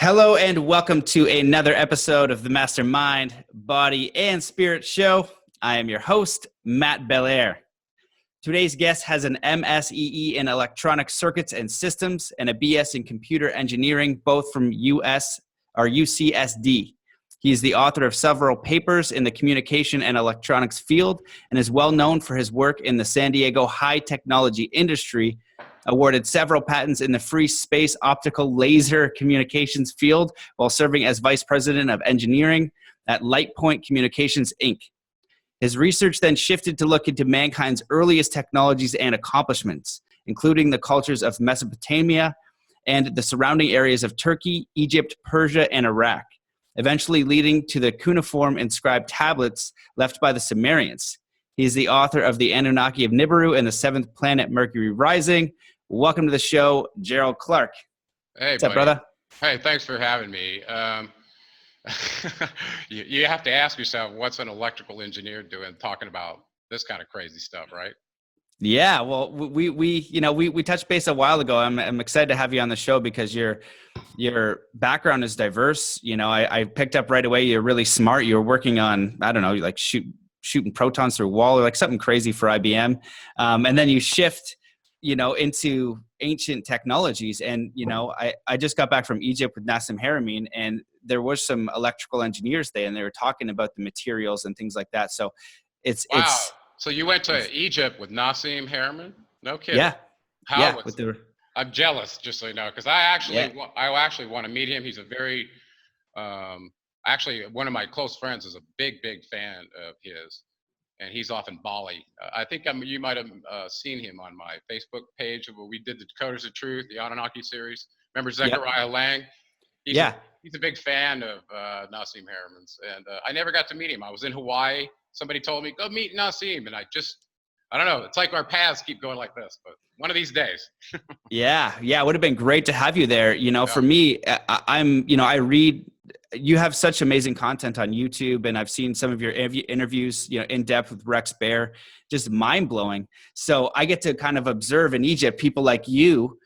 Hello and welcome to another episode of the Mastermind, Body, and Spirit Show. I am your host, Matt Belair. Today's guest has an MSEE in Electronic Circuits and Systems and a BS in Computer Engineering, both from UCSD. He is the author of several papers in the communication and electronics field and is well known for his work in the San Diego high technology industry, awarded several patents in the free space optical laser communications field while serving as vice president of engineering at Lightpoint Communications, Inc. His research then shifted to look into mankind's earliest technologies and accomplishments, including the cultures of Mesopotamia and the surrounding areas of Turkey, Egypt, Persia, and Iraq, eventually leading to the cuneiform inscribed tablets left by the Sumerians. He is the author of The Anunnaki of Nibiru and the Seventh Planet Mercury Rising. Welcome to the show, Gerald Clark. Hey, what's up, brother? Hey, thanks for having me. You have to ask yourself, what's an electrical engineer doing talking about this kind of crazy stuff, right? Yeah, well, we touched base a while ago. I'm excited to have you on the show because your background is diverse. You know, I picked up right away. You're really smart. You're working on, I don't know, like shooting protons through a wall or like something crazy for IBM, and then you shift, into ancient technologies. And, I just got back from Egypt with Nassim Haramein, and there was some electrical engineers there, and they were talking about the materials and things like that. So Wow. So you went to Egypt with Nassim Haramein? No kidding. Yeah. I'm jealous, just so you know, because I actually want to meet him. He's a very, actually one of my close friends is a big fan of his. And he's off in Bali. I think you might have seen him on my Facebook page where we did the Decoders of Truth, the Anunnaki series. Remember Zechariah Lang? He's a big fan of Nassim Haramein's. And I never got to meet him. I was in Hawaii. Somebody told me, go meet Nassim. And I don't know. It's like our paths keep going like this, but one of these days. Yeah. It would have been great to have you there. For me, I read. You have such amazing content on YouTube, and I've seen some of your interviews, in depth with Rex Bear, just mind blowing. So I get to kind of observe in Egypt people like you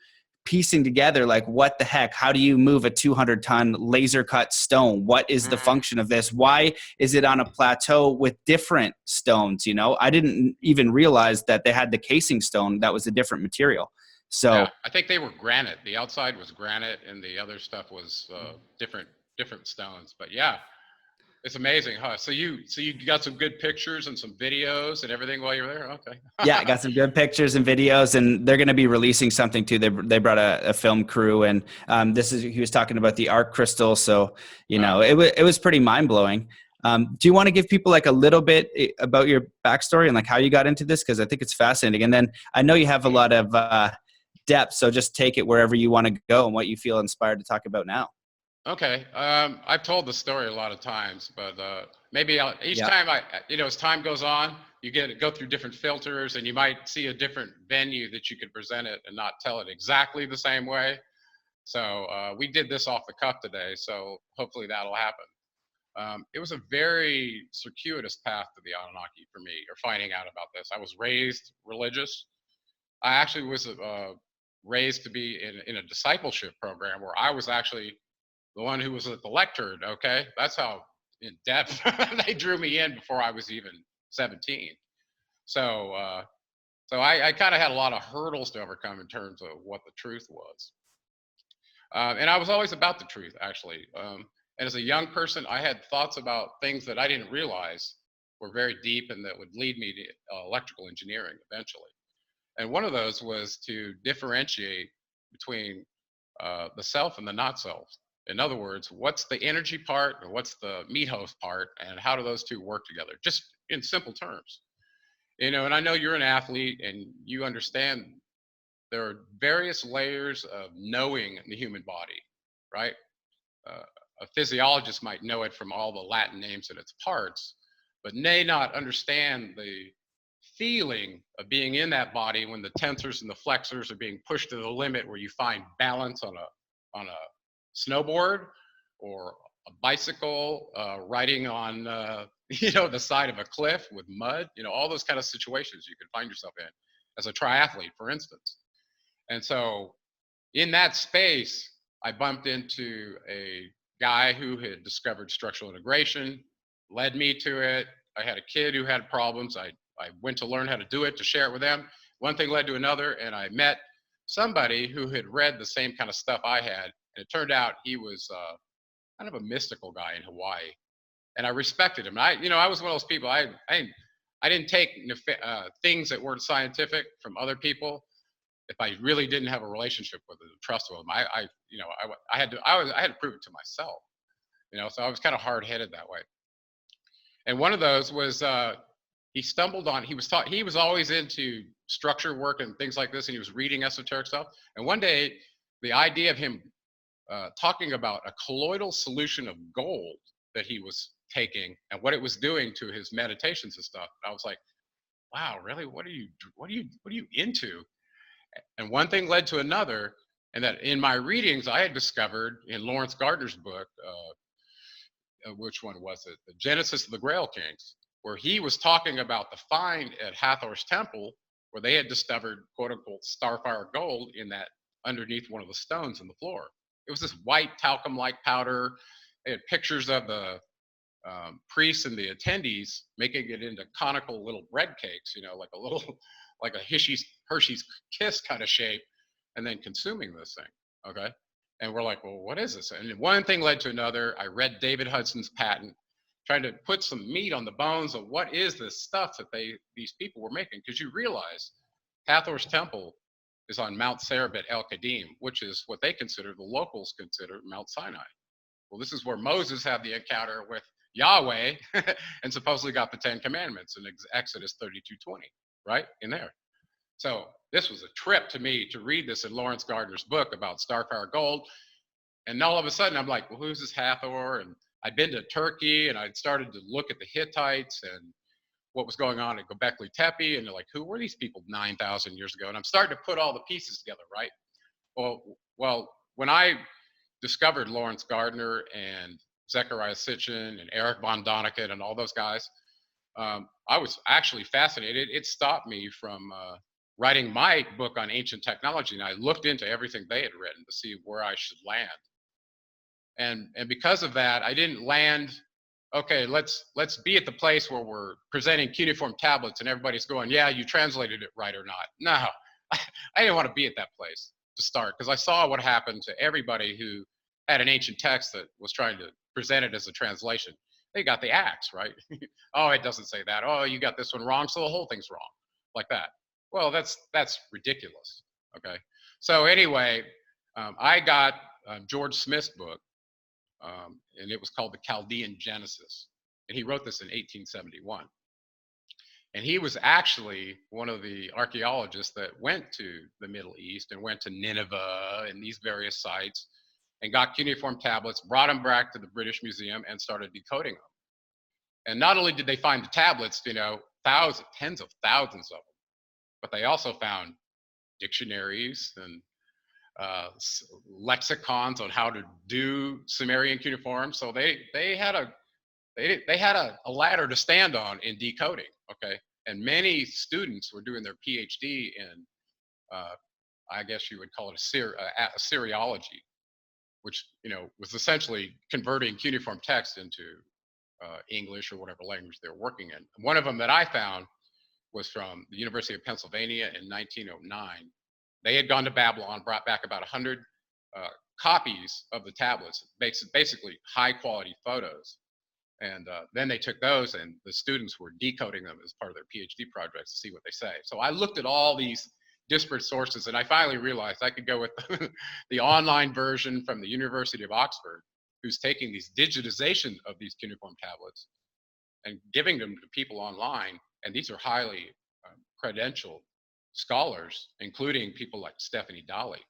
piecing together, like, what the heck? How do you move a 200-ton laser cut stone? What is the function of this? Why is it on a plateau with different stones? I didn't even realize that they had the casing stone that was a different material. So yeah, I think they were granite. The outside was granite, and the other stuff was different stones. But yeah, it's amazing, huh? So you got some good pictures and some videos and everything while you were there? Okay. Yeah, I got some good pictures and videos, and they're going to be releasing something too. They brought a film crew, and he was talking about the arc crystal. So it was pretty mind blowing. Do you want to give people like a little bit about your backstory and like how you got into this? Because I think it's fascinating. And then I know you have a lot of depth, so just take it wherever you want to go and what you feel inspired to talk about now. Okay. I've told the story a lot of times, but maybe each time as time goes on, you go through different filters, and you might see a different venue that you could present it and not tell it exactly the same way. So we did this off the cuff today, so hopefully that'll happen. It was a very circuitous path to the Anunnaki for me, or finding out about this. I was raised religious. I actually was raised to be in a discipleship program where I was actually the one who was at the lectern. Okay, that's how in depth they drew me in before I was even 17. So I kind of had a lot of hurdles to overcome in terms of what the truth was, and I was always about the truth, actually. And as a young person, I had thoughts about things that I didn't realize were very deep and that would lead me to electrical engineering eventually. And one of those was to differentiate between the self and the not self. In other words, what's the energy part and what's the meat host part, and how do those two work together? Just in simple terms. And I know you're an athlete and you understand there are various layers of knowing the human body, right? A physiologist might know it from all the Latin names and its parts, but may not understand the feeling of being in that body when the tensors and the flexors are being pushed to the limit, where you find balance on a snowboard or a bicycle, riding on the side of a cliff with mud, all those kind of situations you could find yourself in as a triathlete, for instance. And so in that space, I bumped into a guy who had discovered structural integration, led me to it. I had a kid who had problems. I went to learn how to do it, to share it with them. One thing led to another, and I met somebody who had read the same kind of stuff I had. And it turned out he was kind of a mystical guy in Hawaii. And I respected him. I was one of those people. I didn't take things that weren't scientific from other people if I really didn't have a relationship with them, trust with them. I had to prove it to myself. So I was kind of hard headed that way. And one of those was he stumbled on. He was always into structure work and things like this, and he was reading esoteric stuff. And one day, the idea of him talking about a colloidal solution of gold that he was taking and what it was doing to his meditations and stuff. I was like, wow, really? What are you into? And one thing led to another, and that in my readings I had discovered in Lawrence Gardner's book, which one was it? The Genesis of the Grail Kings, where he was talking about the find at Hathor's temple, where they had discovered quote unquote starfire gold in that underneath one of the stones in the floor. It was this white talcum-like powder. They had pictures of the priests and the attendees making it into conical little bread cakes, like a Hershey's Kiss kind of shape, and then consuming this thing. Okay. And we're like, well, what is this? And one thing led to another. I read David Hudson's patent, trying to put some meat on the bones of what is this stuff that these people were making. Because you realize Hathor's temple is on Mount Serebet El Qadim, which is what the locals consider Mount Sinai. Well, this is where Moses had the encounter with Yahweh and supposedly got the 10 Commandments in Exodus 32:20, right in there. So this was a trip to me to read this in Lawrence Gardner's book about starfire gold. And all of a sudden I'm like, well, who's this Hathor? And I'd been to Turkey and I'd started to look at the Hittites and what was going on at Göbekli Tepe. And they're like, who were these people 9,000 years ago? And I'm starting to put all the pieces together, right? Well, when I discovered Lawrence Gardner and Zecharia Sitchin and Eric von Däniken and all those guys, I was actually fascinated. It stopped me from writing my book on ancient technology, and I looked into everything they had written to see where I should land. And because of that, I didn't land. Okay, let's be at the place where we're presenting cuneiform tablets and everybody's going, yeah, you translated it right or not. No, I didn't want to be at that place to start, because I saw what happened to everybody who had an ancient text that was trying to present it as a translation. They got the axe, right? Oh, it doesn't say that. Oh, you got this one wrong, so the whole thing's wrong, like that. Well, that's ridiculous. Okay. So anyway, I got George Smith's book, and it was called The Chaldean Genesis, and he wrote this in 1871. And he was actually one of the archaeologists that went to the Middle East and went to Nineveh and these various sites and got cuneiform tablets, brought them back to the British Museum and started decoding them. And not only did they find the tablets, tens of thousands of them, but they also found dictionaries and lexicons on how to do Sumerian cuneiform. So they had a ladder to stand on in decoding. Okay, and many students were doing their PhD in, I guess you would call it Assyriology, which was essentially converting cuneiform text into English or whatever language they were working in. One of them that I found was from the University of Pennsylvania in 1909. They had gone to Babylon, brought back about 100 copies of the tablets, basically high quality photos. And then they took those and the students were decoding them as part of their PhD projects to see what they say. So I looked at all these disparate sources and I finally realized I could go with the online version from the University of Oxford, who's taking these digitization of these cuneiform tablets and giving them to people online. And these are highly credentialed scholars, including people like Stephanie Dalley,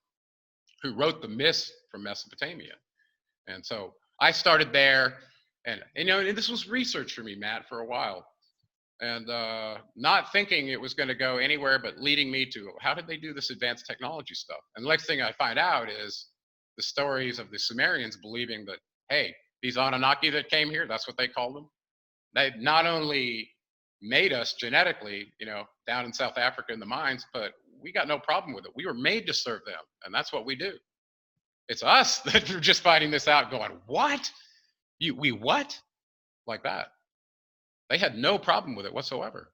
who wrote the myths from Mesopotamia. And so I started there, and this was research for me, Matt, for a while, and not thinking it was going to go anywhere, but leading me to how did they do this advanced technology stuff? And the next thing I find out is the stories of the Sumerians believing that, hey, these Anunnaki that came here, that's what they called them. They not only made us genetically, down in South Africa in the mines, but we got no problem with it. We were made to serve them, and that's what we do. It's us that are just finding this out going, what? We what? Like that. They had no problem with it whatsoever.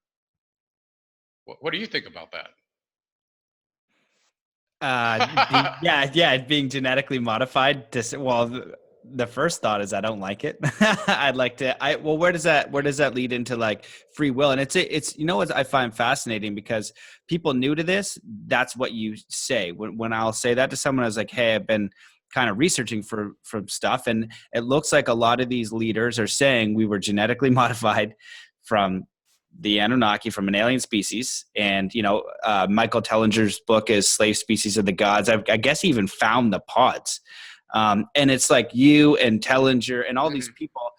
What do you think about that? Being genetically modified the first thought is I don't like it. Where does that lead into like free will? And it's you know what I find fascinating, because people new to this, that's what you say. When I'll say that to someone, I was like, hey, I've been kind of researching for stuff, and it looks like a lot of these leaders are saying we were genetically modified from the Anunnaki, from an alien species. And Michael Tellinger's book is Slave Species of the Gods. I guess he even found the pods. And it's like you and Tellinger and all these people,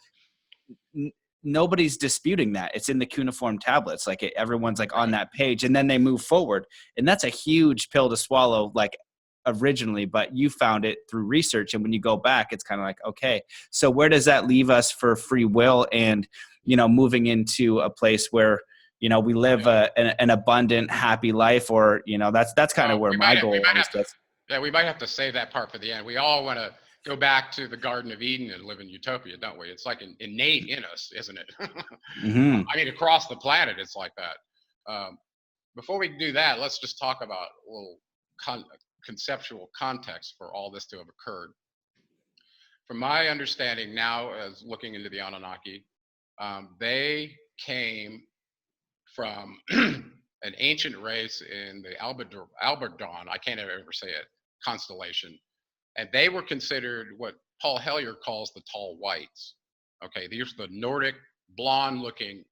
nobody's disputing that. It's in the cuneiform tablets. Like everyone's like on that page, and then they move forward. And that's a huge pill to swallow, like originally, but you found it through research. And when you go back, it's kind of like, okay, so where does that leave us for free will and, moving into a place where, we live an abundant, happy life, or, that's kind of where my goal is. Yeah, we might have to save that part for the end. We all want to go back to the Garden of Eden and live in utopia, don't we? It's like innate in us, isn't it? Mm-hmm. I mean, across the planet, it's like that. Before we do that, let's just talk about a little conceptual context for all this to have occurred. From my understanding now, as looking into the Anunnaki, they came from an ancient race in the Aldebaran, I can't ever say it, constellation. And they were considered what Paul Hellyer calls the tall whites. Okay, these are the Nordic blonde looking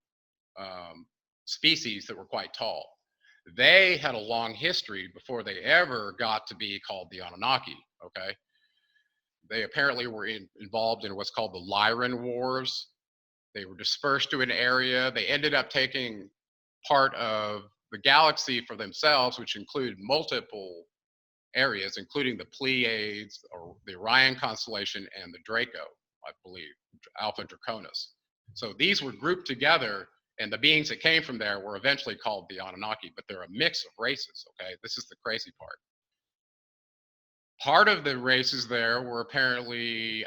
species that were quite tall. They had a long history before they ever got to be called the Anunnaki. Okay, they apparently were involved in what's called the Lyran Wars. They were dispersed to an area. They ended up taking part of the galaxy for themselves, which included multiple areas, including the Pleiades, or the Orion constellation, and the Draco, I believe, Alpha Draconis. So these were grouped together, and the beings that came from there were eventually called the Anunnaki, but they're a mix of races, okay? This is the crazy part. Part of the races there were apparently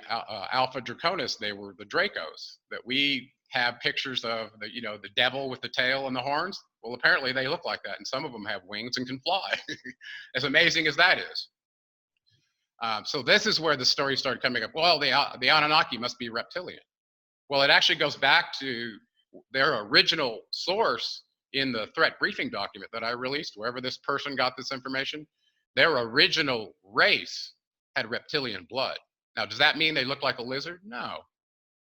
Alpha Draconis. They were the Dracos that we have pictures of, the devil with the tail and the horns. Well, apparently they look like that, and some of them have wings and can fly. As amazing as that is. So this is where the story started coming up. Well, the Anunnaki must be reptilian. Well, it actually goes back to their original source in the threat briefing document that I released, wherever this person got this information. Their original race had reptilian blood. Now, does that mean they look like a lizard? No.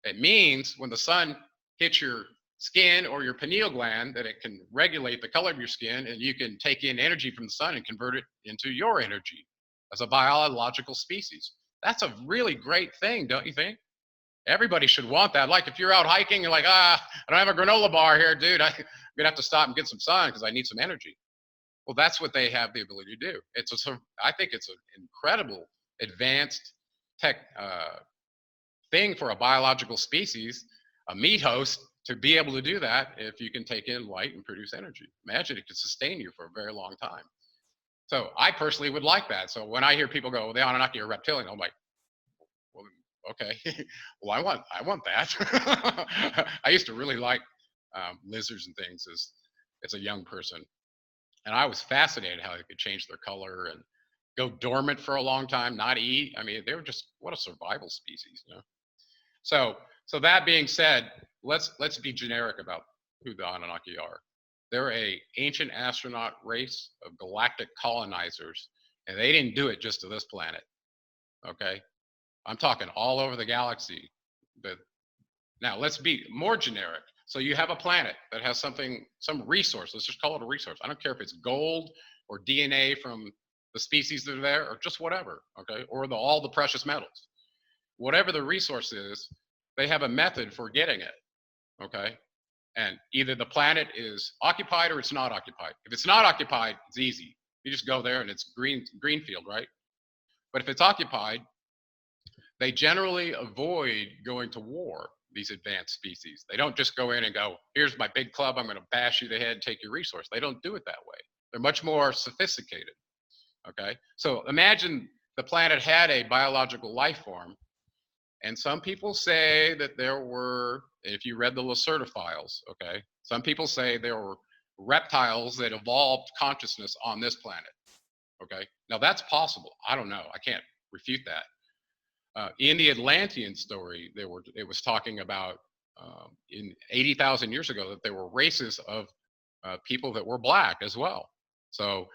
It means when the sun hits your skin or your pineal gland, that it can regulate the color of your skin, and you can take in energy from the sun and convert it into your energy as a biological species. That's a really great thing, don't you think? Everybody should want that. Like if you're out hiking and like, I don't have a granola bar here, dude. I'm gonna have to stop and get some sun because I need some energy. Well, that's what they have the ability to do. I think it's an incredible advanced tech thing for a biological species, a meat host, to be able to do that if you can take in light and produce energy. Imagine it could sustain you for a very long time. So I personally would like that. So when I hear people go, well, the Anunnaki are reptilian, I'm like, well, okay, well, I want that. I used to really like lizards and things as a young person. And I was fascinated how they could change their color and go dormant for a long time, not eat. I mean, they were just, what a survival species, So that being said, let's be generic about who the Anunnaki are. They're a ancient astronaut race of galactic colonizers, and they didn't do it just to this planet. Okay, I'm talking all over the galaxy. But now let's be more generic. So you have a planet that has some resource. Let's just call it a resource. I don't care if it's gold or DNA from the species that are there, or just whatever. Okay, or all the precious metals. Whatever the resource is, they have a method for getting it. Okay, and either the planet is occupied or it's not occupied. If it's not occupied, it's easy. You just go there and it's greenfield, right? But if it's occupied, they generally avoid going to war, these advanced species. They don't just go in and go, here's my big club, I'm going to bash you the head and take your resource. They don't do it that way. They're much more sophisticated. Okay, so imagine the planet had a biological life form. And some people say that there were, if you read the Lacerda files, okay, some people say there were reptiles that evolved consciousness on this planet. Okay, now that's possible. I don't know. I can't refute that. In the Atlantean story, it was talking about in 80,000 years ago that there were races of people that were black as well. So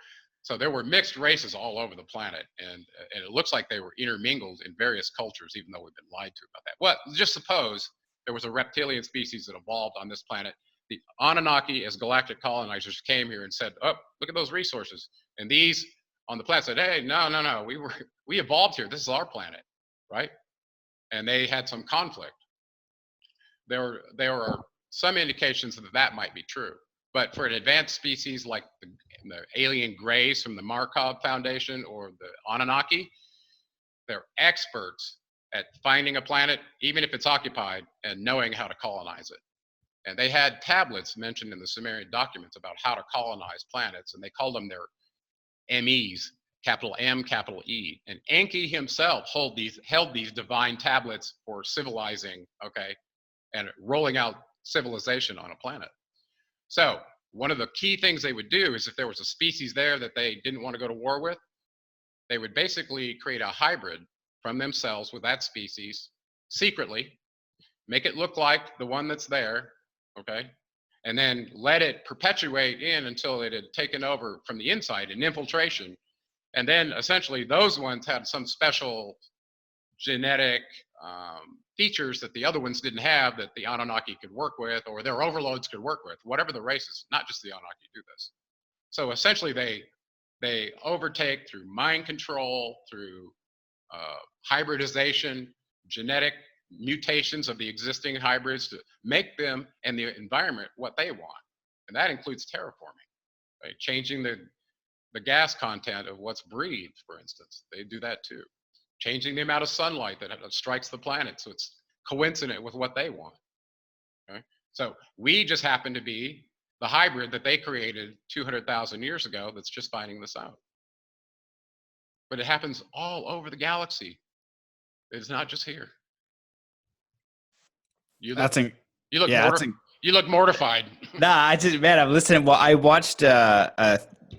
there were mixed races all over the planet, and it looks like they were intermingled in various cultures, even though we've been lied to about that. Well, just suppose there was a reptilian species that evolved on this planet. The Anunnaki, as galactic colonizers, came here and said, "Oh, look at those resources," and these on the planet said, "Hey, no, we evolved here. This is our planet, right?" And they had some conflict. There were some indications that that might be true. But for an advanced species like the alien grays from the Markov Foundation or the Anunnaki, they're experts at finding a planet, even if it's occupied, and knowing how to colonize it. And they had tablets mentioned in the Sumerian documents about how to colonize planets, and they called them their MEs, capital M, capital E. And Enki himself held these divine tablets for civilizing, okay, and rolling out civilization on a planet. So one of the key things they would do is if there was a species there that they didn't want to go to war with, they would basically create a hybrid from themselves with that species secretly, make it look like the one that's there, okay, and then let it perpetuate in until it had taken over from the inside, an infiltration. And then essentially those ones had some special genetic features that the other ones didn't have that the Anunnaki could work with, or their overlords could work with, whatever the races, not just the Anunnaki do this. So essentially they overtake through mind control, through hybridization, genetic mutations of the existing hybrids to make them and the environment what they want. And that includes terraforming, right? Changing the gas content of what's breathed, for instance. They do that too. Changing the amount of sunlight that strikes the planet so it's coincident with what they want. Okay? So we just happen to be the hybrid that they created 200,000 years ago that's just finding this out. But it happens all over the galaxy. It's not just here. You look, you look mortified. Nah, I'm listening. Well, I watched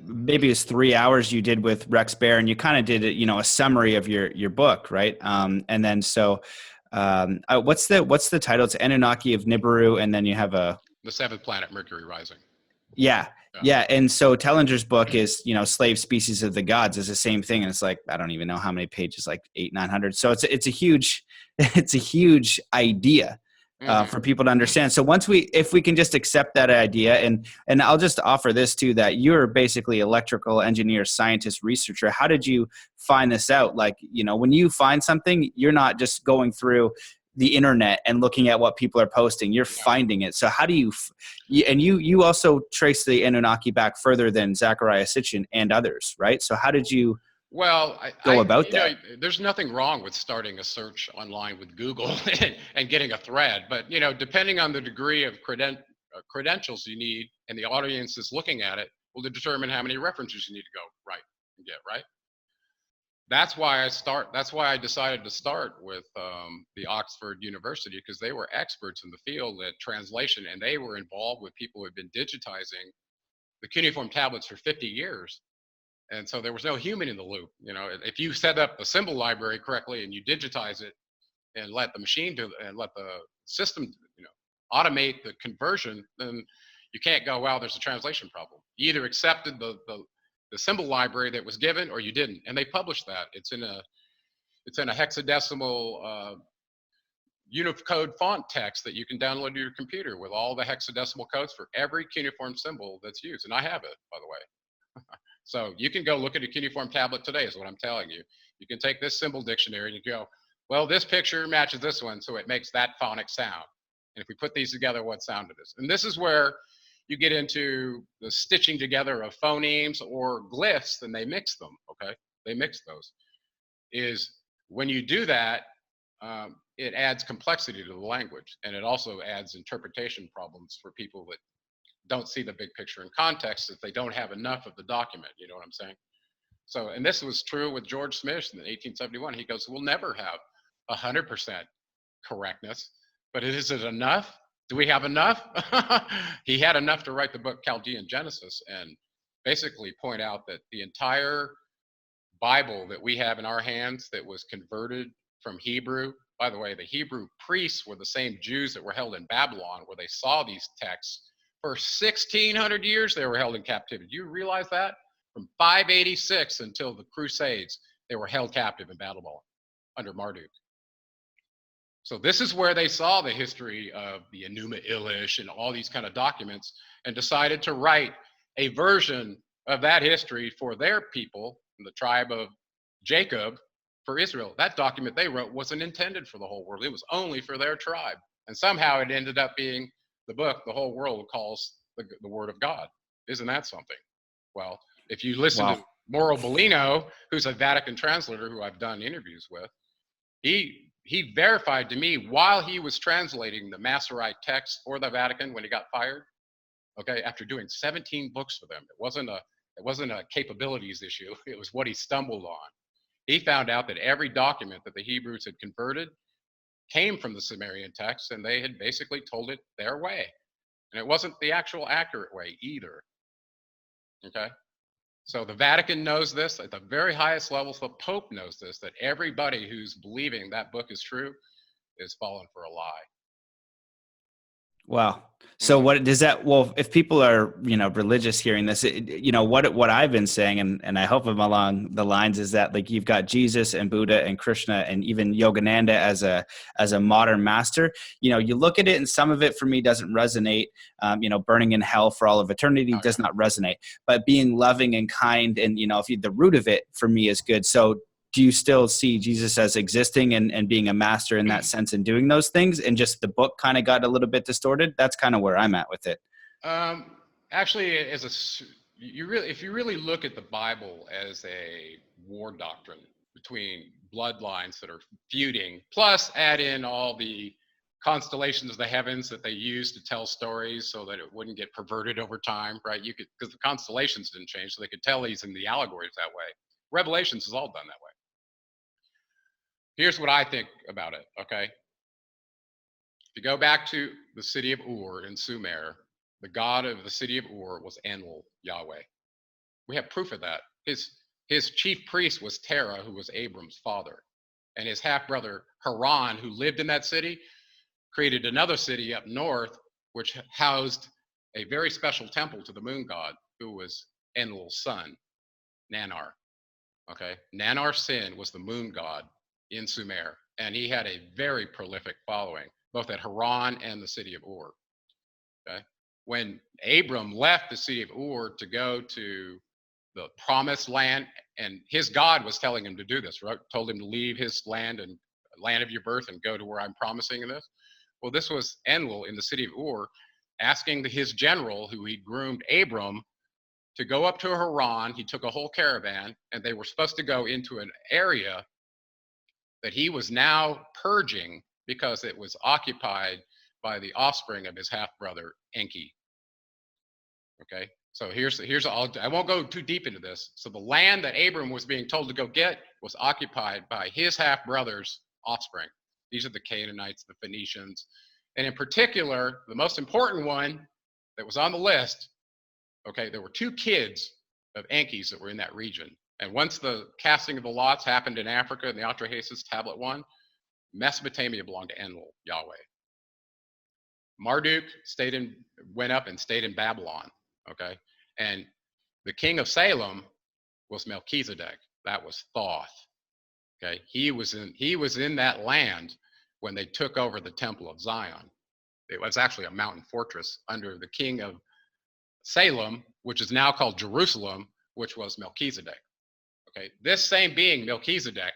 maybe it was 3 hours you did with Rex Bear, and you kind of did a summary of your book, right? And then what's the title? It's Anunnaki of Nibiru, and then you have the seventh planet, Mercury rising. Yeah. And so Tellinger's book is, Slave Species of the Gods is the same thing. And it's like, I don't even know how many pages, like 800-900. So it's a huge idea for people to understand. So if we can just accept that idea, and I'll just offer this too, that you're basically electrical engineer, scientist, researcher. How did you find this out? Like, when you find something, you're not just going through the internet and looking at what people are posting, you're finding it. So how do you also trace the Anunnaki back further than Zecharia Sitchin and others, right? So how did you go about that? There's nothing wrong with starting a search online with Google and getting a thread, but depending on the degree of credentials you need and the audience is looking at it will determine how many references you need to go and get right. That's why I decided to start with the Oxford University, because they were experts in the field at translation, and they were involved with people who had been digitizing the cuneiform tablets for 50 years. And so there was no human in the loop. If you set up the symbol library correctly and you digitize it and let the machine and let the system, automate the conversion, then you can't go, well, there's a translation problem. You either accepted the symbol library that was given or you didn't. And they published that. It's in a hexadecimal Unicode font text that you can download to your computer with all the hexadecimal codes for every cuneiform symbol that's used. And I have it, by the way. So you can go look at a cuneiform tablet today is what I'm telling you. You can take this symbol dictionary and you go, well, this picture matches this one, so it makes that phonic sound. And if we put these together, what sound it is? And this is where you get into the stitching together of phonemes or glyphs, then they mix them, okay? They mix those. Is when you do that, it adds complexity to the language, and it also adds interpretation problems for people that don't see the big picture in context if they don't have enough of the document, you know what I'm saying? So, and this was true with George Smith in 1871. He goes, we'll never have 100% correctness, but is it enough? Do we have enough? He had enough to write the book Chaldean Genesis and basically point out that the entire Bible that we have in our hands that was converted from Hebrew. By the way, the Hebrew priests were the same Jews that were held in Babylon, where they saw these texts. For 1,600 years, they were held in captivity. Do you realize that? From 586 until the Crusades, they were held captive in Babylon under Marduk. So this is where they saw the history of the Enuma Elish and all these kind of documents and decided to write a version of that history for their people, the tribe of Jacob, for Israel. That document they wrote wasn't intended for the whole world. It was only for their tribe. And somehow it ended up being the book the whole world calls the Word of God. Isn't that something? Well, if you listen to Mauro Bellino, who's a Vatican translator who I've done interviews with, he verified to me while he was translating the Masorite text for the Vatican when he got fired, okay, after doing 17 books for them. It wasn't a capabilities issue. It was what he stumbled on. He found out that every document that the Hebrews had converted came from the Sumerian text, and they had basically told it their way. And it wasn't the actual accurate way either. Okay? So the Vatican knows this at the very highest levels. The Pope knows this, that everybody who's believing that book is true is falling for a lie. Wow. So what does that, well, if people are, religious hearing this, what I've been saying, and I hope I'm along the lines, is that like you've got Jesus and Buddha and Krishna and even Yogananda as a modern master. You look at it and some of it for me doesn't resonate. Burning in hell for all of eternity does not resonate, but being loving and kind and, the root of it for me is good. So do you still see Jesus as existing and being a master in that sense and doing those things, and just the book kind of got a little bit distorted? That's kind of where I'm at with it. Actually, if you really look at the Bible as a war doctrine between bloodlines that are feuding, plus add in all the constellations of the heavens that they use to tell stories so that it wouldn't get perverted over time, right? Because the constellations didn't change, so they could tell these in the allegories that way. Revelations is all done that way. Here's what I think about it, okay? If you go back to the city of Ur in Sumer, the god of the city of Ur was Enlil, Yahweh. We have proof of that. His chief priest was Terah, who was Abram's father. And his half-brother Haran, who lived in that city, created another city up north, which housed a very special temple to the moon god, who was Enlil's son, Nanar. Okay, Nanar Sin was the moon god in Sumer, and he had a very prolific following, both at Haran and the city of Ur. Okay, when Abram left the city of Ur to go to the promised land, and his God was telling him to do this, right? Told him to leave his land and land of your birth and go to where I'm promising in this. Well, this was Enlil in the city of Ur asking his general, who he groomed Abram, to go up to Haran. He took a whole caravan, and they were supposed to go into an area that he was now purging because it was occupied by the offspring of his half-brother Enki. Okay, so I won't go too deep into this. So the land that Abram was being told to go get was occupied by his half-brother's offspring. These are the Canaanites, the Phoenicians, and in particular, the most important one that was on the list, okay, there were 2 kids of Enki's that were in that region. And once the casting of the lots happened in Africa in the Atrahasis Tablet 1, Mesopotamia belonged to Enlil, Yahweh. Marduk went up and stayed in Babylon, okay? And the king of Salem was Melchizedek. That was Thoth, okay? He was in that land when they took over the Temple of Zion. It was actually a mountain fortress under the king of Salem, which is now called Jerusalem, which was Melchizedek. Okay, this same being, Melchizedek,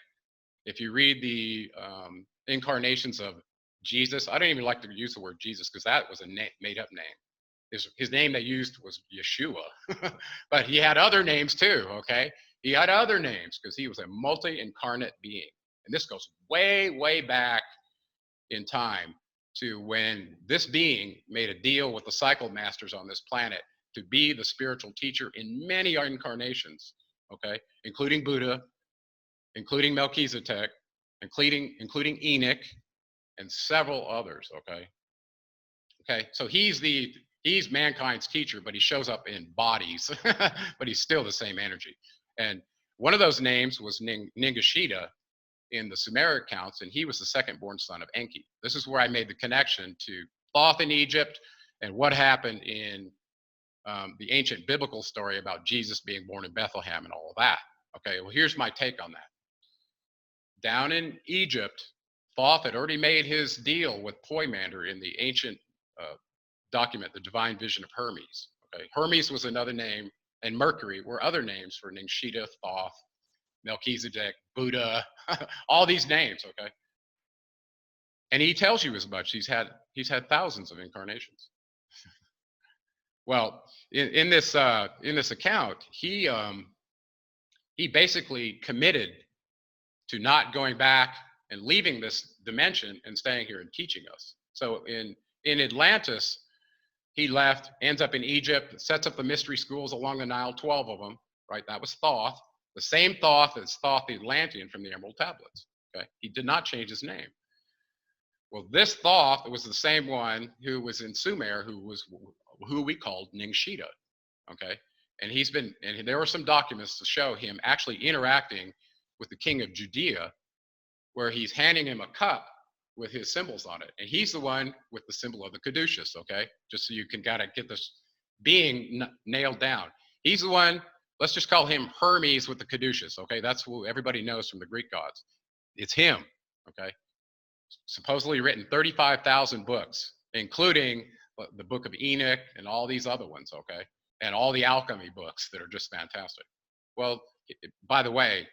if you read the incarnations of Jesus, I don't even like to use the word Jesus because that was a made-up name. His name they used was Yeshua, but he had other names too, okay? He had other names because he was a multi-incarnate being. And this goes way, way back in time to when this being made a deal with the cycle masters on this planet to be the spiritual teacher in many incarnations. okay, including Buddha, including Melchizedek, including Enoch, and several others, okay? Okay, so he's mankind's teacher, but he shows up in bodies, but he's still the same energy. And one of those names was Ningishita in the Sumerian accounts, and he was the second born son of Enki. This is where I made the connection to Thoth in Egypt and what happened in the ancient biblical story about Jesus being born in Bethlehem and all of that. Okay, well, here's my take on that. Down in Egypt, Thoth had already made his deal with Poimander in the ancient document, the Divine Vision of Hermes. Okay, Hermes was another name, and Mercury were other names for Ningshita, Thoth, Melchizedek, Buddha, all these names. Okay, and he tells you as much. He's had thousands of incarnations. Well, in this account, he basically committed to not going back and leaving this dimension and staying here and teaching us. So in Atlantis, he left, ends up in Egypt, sets up the mystery schools along the Nile, 12 of them, right? That was Thoth, the same Thoth as Thoth the Atlantean from the Emerald Tablets, okay? He did not change his name. Well, this Thoth was the same one who was in Sumer, who we called Ningshita, okay? And there were some documents to show him actually interacting with the king of Judea, where he's handing him a cup with his symbols on it. And he's the one with the symbol of the caduceus, okay? Just so you can gotta get this being nailed down. He's the one, let's just call him Hermes with the caduceus, okay? That's who everybody knows from the Greek gods. It's him, okay? Supposedly written 35,000 books, including the book of Enoch and all these other ones, okay? And all the alchemy books that are just fantastic. Well, by the way,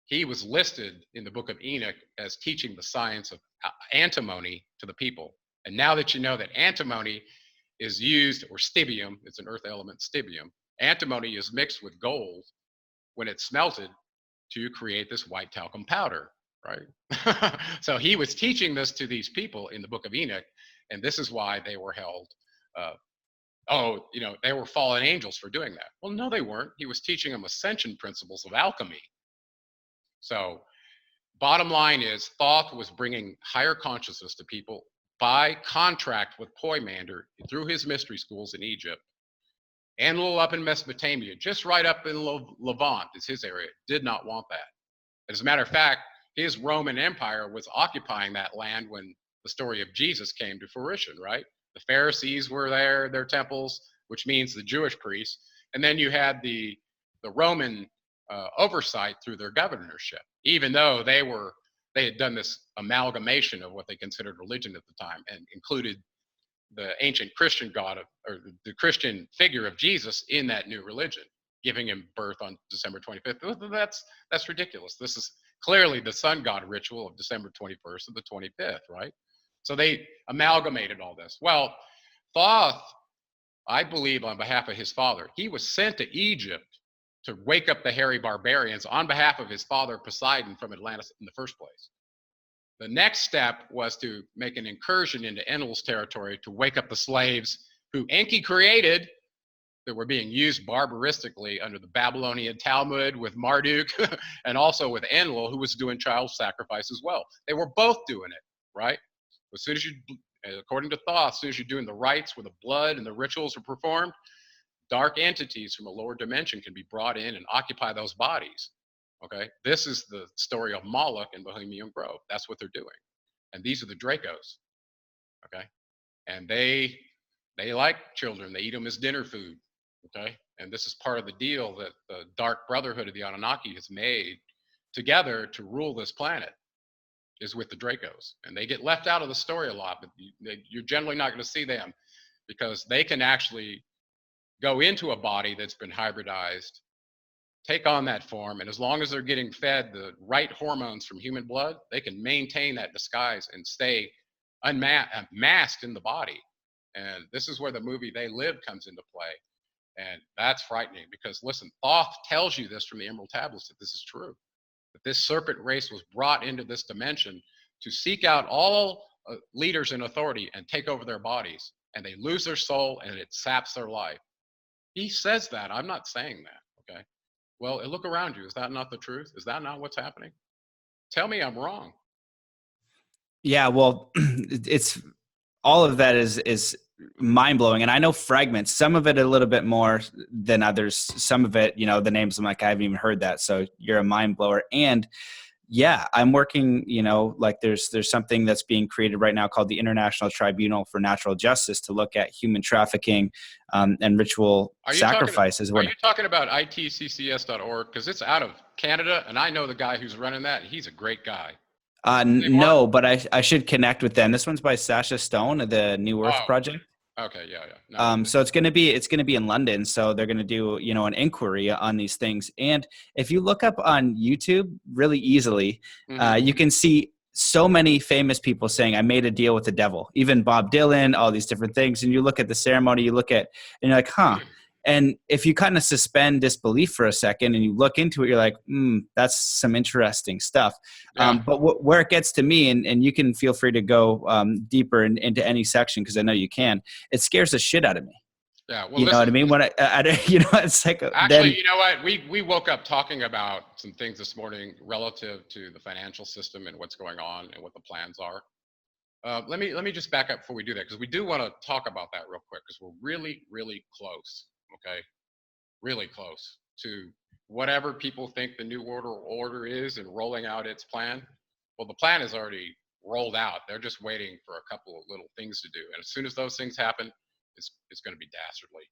he was listed in the book of Enoch as teaching the science of antimony to the people. And now that you know that antimony is used, or stibium, it's an earth element, stibium, antimony is mixed with gold when it's smelted to create this white talcum powder, right? So he was teaching this to these people in the book of Enoch, and this is why they were held, they were fallen angels for doing that. Well, no, they weren't. He was teaching them ascension principles of alchemy. So bottom line is, Thoth was bringing higher consciousness to people by contract with Poimander through his mystery schools in Egypt, and a little up in Mesopotamia, just right up in Levant is his area, did not want that. As a matter of fact, his Roman Empire was occupying that land when the story of Jesus came to fruition, right? The Pharisees were there, their temples, which means the Jewish priests, and then you had the Roman oversight through their governorship, even though they had done this amalgamation of what they considered religion at the time, and included the ancient Christian or the Christian figure of Jesus in that new religion, giving him birth on December 25th. That's ridiculous. This is clearly the sun god ritual of December 21st and the 25th, right? So they amalgamated all this. Well, Thoth, I believe on behalf of his father, he was sent to Egypt to wake up the hairy barbarians on behalf of his father Poseidon from Atlantis in the first place. The next step was to make an incursion into Enlil's territory to wake up the slaves who Enki created, that were being used barbaristically under the Babylonian Talmud with Marduk, and also with Enlil, who was doing child sacrifice as well. They were both doing it, right? As soon as according to Thoth, as soon as you're doing the rites where the blood and the rituals are performed, dark entities from a lower dimension can be brought in and occupy those bodies. Okay, this is the story of Moloch in Bohemian Grove. That's what they're doing, and these are the Dracos. Okay, and they like children. They eat them as dinner food. Okay, and this is part of the deal that the Dark Brotherhood of the Anunnaki has made together to rule this planet, is with the Dracos, and they get left out of the story a lot. But you're generally not going to see them because they can actually go into a body that's been hybridized, take on that form, and as long as they're getting fed the right hormones from human blood, they can maintain that disguise and stay masked in the body. And this is where the movie They Live comes into play. And that's frightening because, listen, Thoth tells you this from the Emerald Tablets, that this is true, that this serpent race was brought into this dimension to seek out all leaders in authority and take over their bodies, and they lose their soul and it saps their life. He says that. I'm not saying that, okay? Well, look around you. Is that not the truth? Is that not what's happening? Tell me I'm wrong. Yeah, well, it's all of that is mind blowing, and I know fragments. Some of it a little bit more than others. Some of it, the names. I'm like, I haven't even heard that. So you're a mind blower. And yeah, I'm working. Like there's something that's being created right now called the International Tribunal for Natural Justice to look at human trafficking and ritual sacrifices. Are you talking about itccs.org? Because it's out of Canada, and I know the guy who's running that. He's a great guy. No, but I should connect with them. This one's by Sasha Stone of the New Earth Project. Okay, yeah. No, so it's gonna be in London. So they're gonna do an inquiry on these things. And if you look up on YouTube really easily, you can see so many famous people saying, "I made a deal with the devil." Even Bob Dylan, all these different things. And you look at the ceremony, and you're like, huh. And if you kind of suspend disbelief for a second and you look into it, you're like, that's some interesting stuff. Yeah. But where it gets to me, and you can feel free to go deeper into any section because I know you can, it scares the shit out of me. Yeah, well, you know what I mean? When it's like actually, you know what? We woke up talking about some things this morning relative to the financial system and what's going on and what the plans are. Let me just back up before we do that, because we do want to talk about that real quick, because we're really, really close. Okay, really close to whatever people think the new world order is and rolling out its plan. Well, the plan is already rolled out. They're just waiting for a couple of little things to do, and as soon as those things happen, it's going to be dastardly.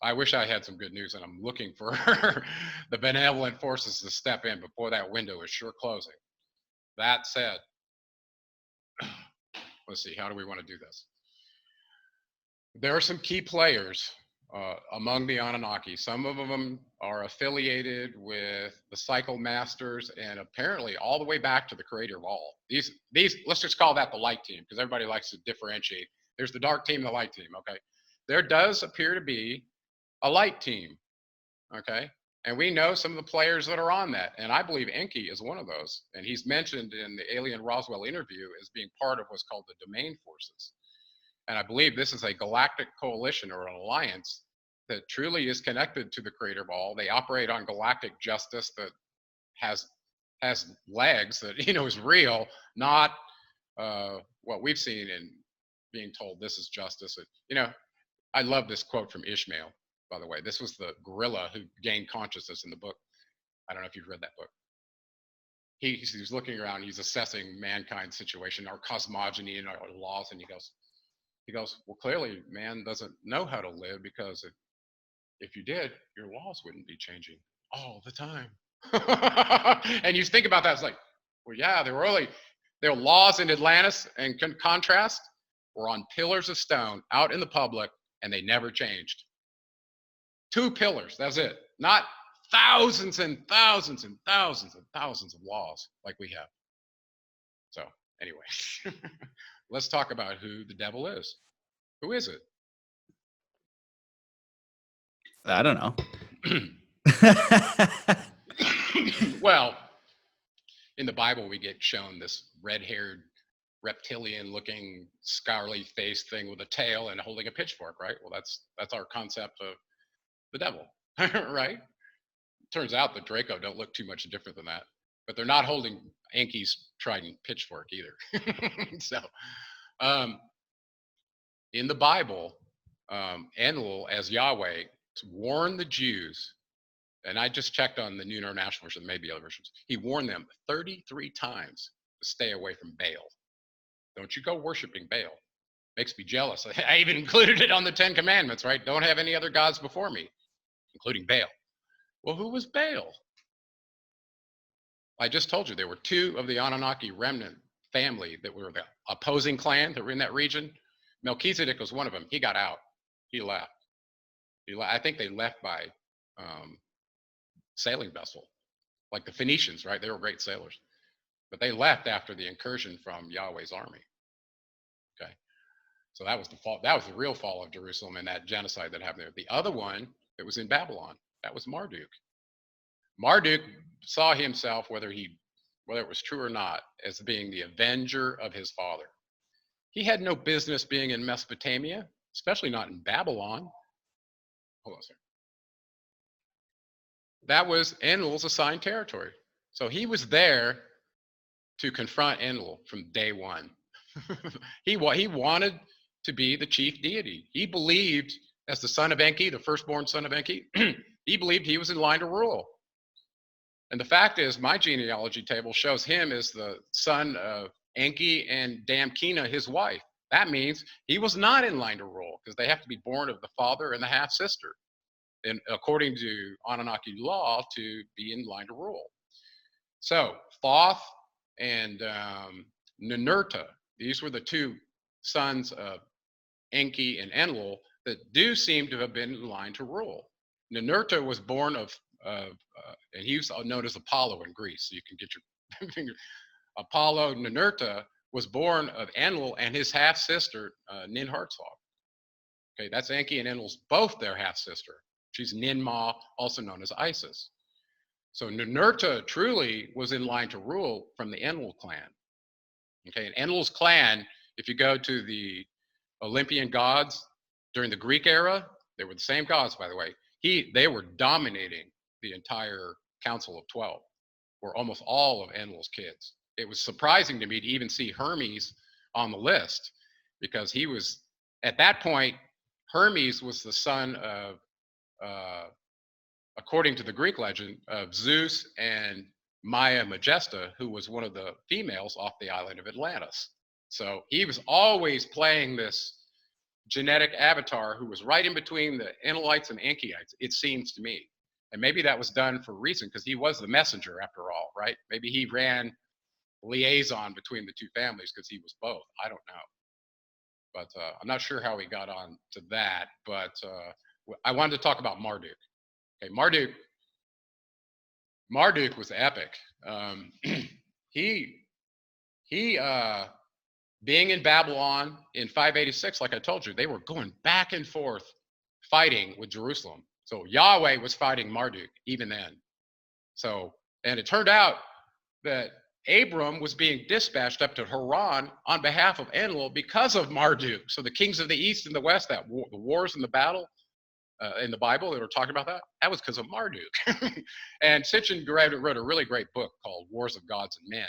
I wish I had some good news, and I'm looking for the benevolent forces to step in before that window is sure closing. That said, let's see, how do we want to do this? There are some key players among the Anunnaki. Some of them are affiliated with the cycle masters, and apparently all the way back to the creator of all. These let's just call that the light team, because everybody likes to differentiate. There's the dark team and the light team, okay? There does appear to be a light team, okay? And we know some of the players that are on that, and I believe Enki is one of those. And he's mentioned in the Alien Roswell interview as being part of what's called the domain forces. And I believe this is a galactic coalition or an alliance that truly is connected to the creator of all. They operate on galactic justice that has legs, that is real, not what we've seen in being told this is justice. I love this quote from Ishmael, by the way. This was the gorilla who gained consciousness in the book. I don't know if you've read that book. He's looking around, he's assessing mankind's situation, our cosmogony and our laws, and he goes, well, clearly man doesn't know how to live, because if you did, your laws wouldn't be changing all the time. And you think about that, it's like, well, yeah, there were laws in Atlantis, and contrast, were on pillars of stone out in the public, and they never changed. 2 pillars, that's it. Not thousands and thousands and thousands and thousands of laws like we have. So anyway, let's talk about who the devil is. Who is it? I don't know. Well, in the Bible, we get shown this red-haired, reptilian-looking, scarly-faced thing with a tail and holding a pitchfork, right? Well, that's our concept of the devil, right? Turns out the Draco don't look too much different than that, but they're not holding Enki's trident pitchfork either. So, in the Bible, Enlil as Yahweh warned the Jews, and I just checked on the New International Version, maybe other versions. He warned them 33 times to stay away from Baal. Don't you go worshiping Baal. Makes me jealous. I even included it on the 10 Commandments, right? Don't have any other gods before me, including Baal. Well, who was Baal? I just told you there were 2 of the Anunnaki remnant family that were the opposing clan that were in that region. Melchizedek was one of them. He got out. He left. I think they left by sailing vessel, like the Phoenicians, right? They were great sailors, but they left after the incursion from Yahweh's army. Okay, so that was the fall. That was the real fall of Jerusalem and that genocide that happened there. The other one that was in Babylon, that was Marduk. Marduk saw himself, whether it was true or not, as being the avenger of his father. He had no business being in Mesopotamia, especially not in Babylon. Hold on a second. that was Enlil's assigned territory. So he was there to confront Enlil from day one. he wanted to be the chief deity. He believed, as the son of Enki, the firstborn son of Enki, he believed he was in line to rule. And the fact is, my genealogy table shows him as the son of Enki and Damkina, his wife. That means he was not in line to rule, because they have to be born of the father and the half sister, and according to Anunnaki law, to be in line to rule. So Thoth and Ninurta, these were the two sons of Enki and Enlil that do seem to have been in line to rule. Ninurta was born of and he was known as Apollo in Greece, so you can get your finger. Apollo Ninurta was born of Enlil and his half sister Ninhartshog. Okay, that's Enki and Enlil's both their half sister. She's Ninmah, also known as Isis. So Ninurta truly was in line to rule from the Enlil clan. Okay, and Enlil's clan, if you go to the Olympian gods during the Greek era, they were the same gods, by the way. They were dominating the entire Council of 12, or almost all of Enlil's kids. It was surprising to me to even see Hermes on the list, because he was, at that point, Hermes was the son of, according to the Greek legend, of Zeus and Maya Majesta, who was one of the females off the island of Atlantis. So he was always playing this genetic avatar who was right in between the Enlilites and Enkyites, it seems to me. And maybe that was done for a reason, because he was the messenger after all, right? Maybe he ran liaison between the two families because he was both. I don't know. But I'm not sure how we got on to that. But I wanted to talk about Marduk. Okay, Marduk was epic. He being in Babylon in 586, like I told you, they were going back and forth fighting with Jerusalem. So Yahweh was fighting Marduk even then. So, and it turned out that Abram was being dispatched up to Haran on behalf of Enlil because of Marduk. So the kings of the east and the west, the wars and the battle in the Bible, they were talking about that was because of Marduk. And Sitchin wrote a really great book called Wars of Gods and Men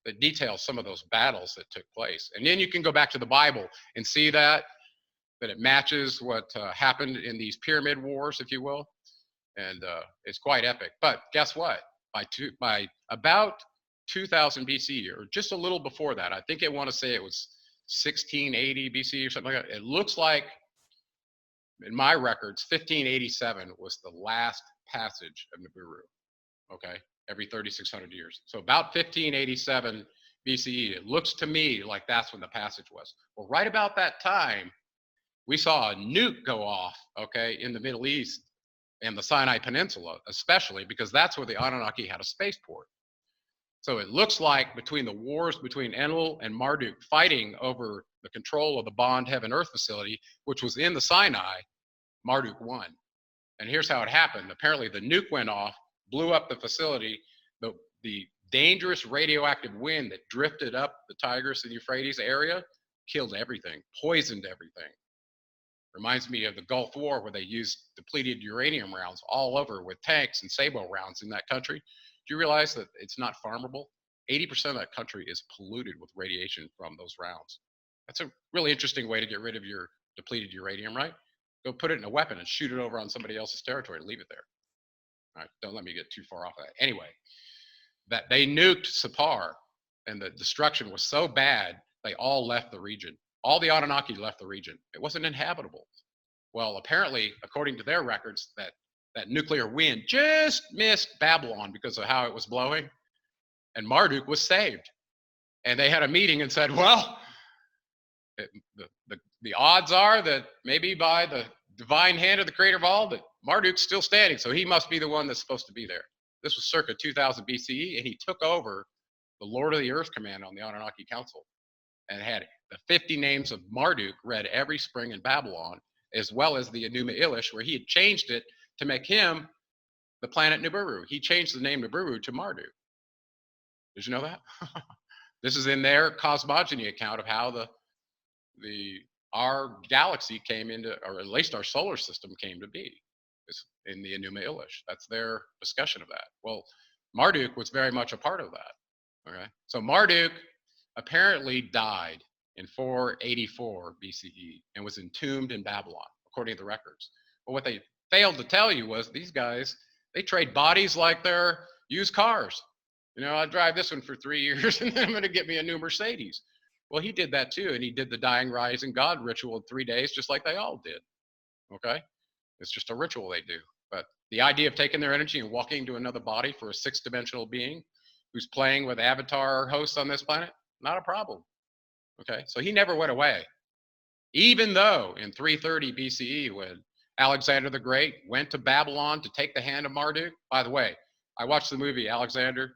that details some of those battles that took place. And then you can go back to the Bible and see that it matches what happened in these pyramid wars, if you will. And it's quite epic. But guess what? By about 2000 BC, or just a little before that, I think I want to say it was 1680 BC or something like that. It looks like, in my records, 1587 was the last passage of Nibiru. Okay, every 3,600 years. So about 1587 BCE, it looks to me like that's when the passage was. Well, right about that time, we saw a nuke go off, okay, in the Middle East and the Sinai Peninsula, especially because that's where the Anunnaki had a spaceport. So it looks like between the wars between Enlil and Marduk fighting over the control of the Bond Heaven Earth facility, which was in the Sinai, Marduk won. And here's how it happened. Apparently the nuke went off, blew up the facility. The dangerous radioactive wind that drifted up the Tigris and Euphrates area killed everything, poisoned everything. Reminds me of the Gulf War, where they used depleted uranium rounds all over with tanks and sabot rounds in that country. Do you realize that it's not farmable? 80% of that country is polluted with radiation from those rounds. That's a really interesting way to get rid of your depleted uranium, right? Go put it in a weapon and shoot it over on somebody else's territory and leave it there. All right, don't let me get too far off of that. Anyway, that they nuked Sapar, and the destruction was so bad, they all left the region. All the Anunnaki left the region. It wasn't inhabitable. Well, apparently, according to their records, that nuclear wind just missed Babylon because of how it was blowing, and Marduk was saved. And they had a meeting and said, well, the odds are that maybe by the divine hand of the creator of all, that Marduk's still standing, so he must be the one that's supposed to be there. This was circa 2000 BCE, and he took over the Lord of the Earth command on the Anunnaki Council, and had the 50 names of Marduk read every spring in Babylon, as well as the Enuma Elish, where he had changed it to make him the planet Nibiru. He changed the name Nibiru to Marduk. Did you know that? This is in their cosmogony account of how our galaxy came into, or at least our solar system came to be. is in the Enuma Elish. That's their discussion of that. Well, Marduk was very much a part of that. Okay, so Marduk apparently died in 484 BCE and was entombed in Babylon, according to the records. But what they failed to tell you was these guys, they trade bodies like they're used cars. You know, I drive this one for 3 years and then I'm going to get me a new Mercedes. Well, he did that too, and he did the dying, rising God ritual in 3 days, just like they all did. Okay, it's just a ritual they do. But the idea of taking their energy and walking to another body for a six-dimensional being who's playing with avatar hosts on this planet, not a problem. Okay, so he never went away. Even though in 330 BCE, when Alexander the Great went to Babylon to take the hand of Marduk, by the way, I watched the movie Alexander.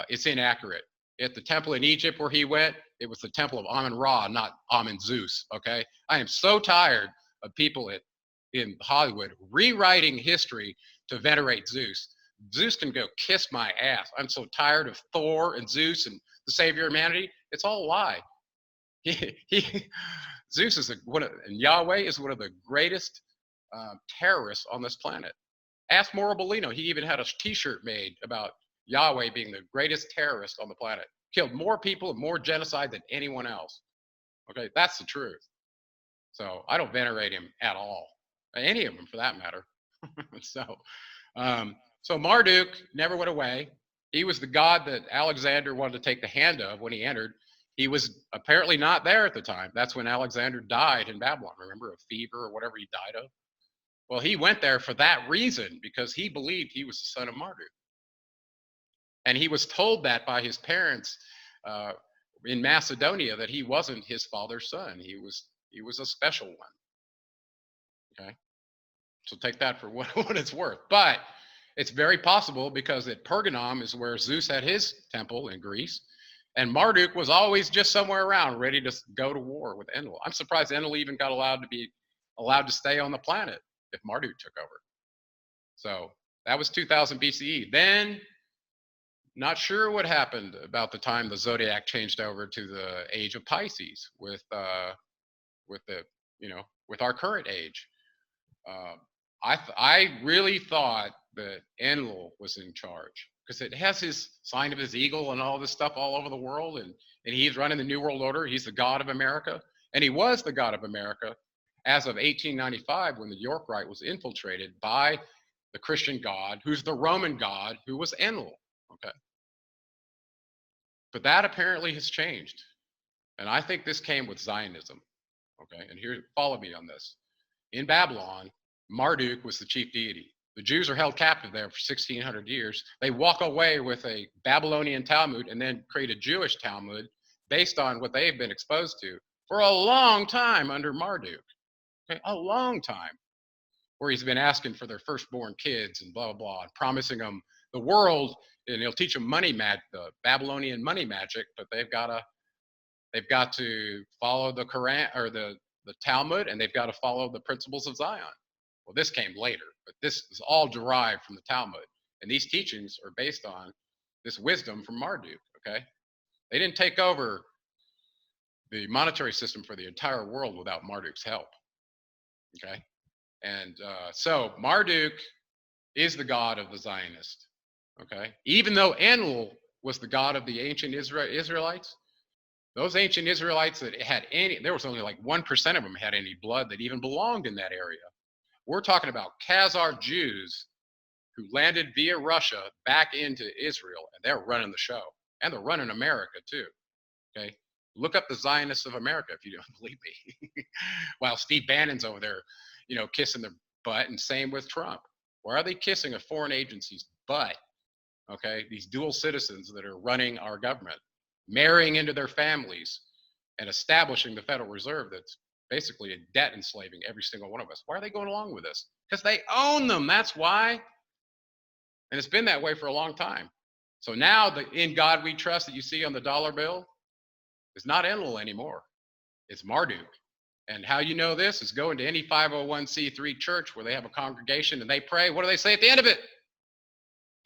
It's inaccurate. At the temple in Egypt where he went, it was the temple of Amun-Ra, not Amun-Zeus. Okay, I am so tired of people in Hollywood rewriting history to venerate Zeus. Zeus can go kiss my ass. I'm so tired of Thor and Zeus and the savior of humanity. It's all a lie. Zeus is and Yahweh is one of the greatest terrorists on this planet. Ask Mauro Bellino. He even had a T-shirt made about Yahweh being the greatest terrorist on the planet. Killed more people and more genocide than anyone else. Okay, that's the truth. So I don't venerate him at all, any of them for that matter. So Marduk never went away. He was the god that Alexander wanted to take the hand of when he entered. He was apparently not there at the time. That's when Alexander died in Babylon. Remember, of fever or whatever he died of? Well, he went there for that reason, because he believed he was the son of Marduk. And he was told that by his parents in Macedonia, that he wasn't his father's son. He was a special one. Okay, so take that for what it's worth. But it's very possible, because at Pergamum is where Zeus had his temple in Greece, and Marduk was always just somewhere around, ready to go to war with Enlil. I'm surprised Enlil even got allowed to stay on the planet if Marduk took over. So that was 2000 BCE. Then, not sure what happened about the time the zodiac changed over to the age of Pisces with our current age. I really thought that Enlil was in charge, because it has his sign of his eagle and all this stuff all over the world, and he's running the New World Order. He's the god of America, and he was the god of America as of 1895, when the York Rite was infiltrated by the Christian god, who's the Roman god, who was Enlil. Okay. But that apparently has changed. And I think this came with Zionism. Okay. And here, follow me on this. In Babylon, Marduk was the chief deity. The Jews are held captive there for 1600 years. They walk away with a Babylonian Talmud and then create a Jewish Talmud based on what they've been exposed to for a long time under Marduk. Okay. A long time. Where he's been asking for their firstborn kids and blah, blah, blah, and promising them the world, and he'll teach them the Babylonian money magic, but they've got to follow the Quran or the Talmud, and they've got to follow the principles of Zion. Well, this came later, but this is all derived from the Talmud, and these teachings are based on this wisdom from Marduk. Okay, they didn't take over the monetary system for the entire world without Marduk's help. Okay. And so Marduk is the god of the Zionists. Okay, even though Enlil was the god of the ancient Israelites, those ancient Israelites that had there was only like 1% of them had any blood that even belonged in that area. We're talking about Khazar Jews who landed via Russia back into Israel, and they're running the show, and they're running America too. Okay, look up the Zionists of America if you don't believe me. While Steve Bannon's over there, kissing their butt, and same with Trump. Why are they kissing a foreign agency's butt? Okay, these dual citizens that are running our government, marrying into their families, and establishing the Federal Reserve that's basically a debt enslaving every single one of us. Why are they going along with this? Because they own them. That's why. And it's been that way for a long time. So now the "In God We Trust" that you see on the dollar bill is not Enlil anymore. It's Marduk. And how you know this is go into any 501c3 church where they have a congregation and they pray. What do they say at the end of it?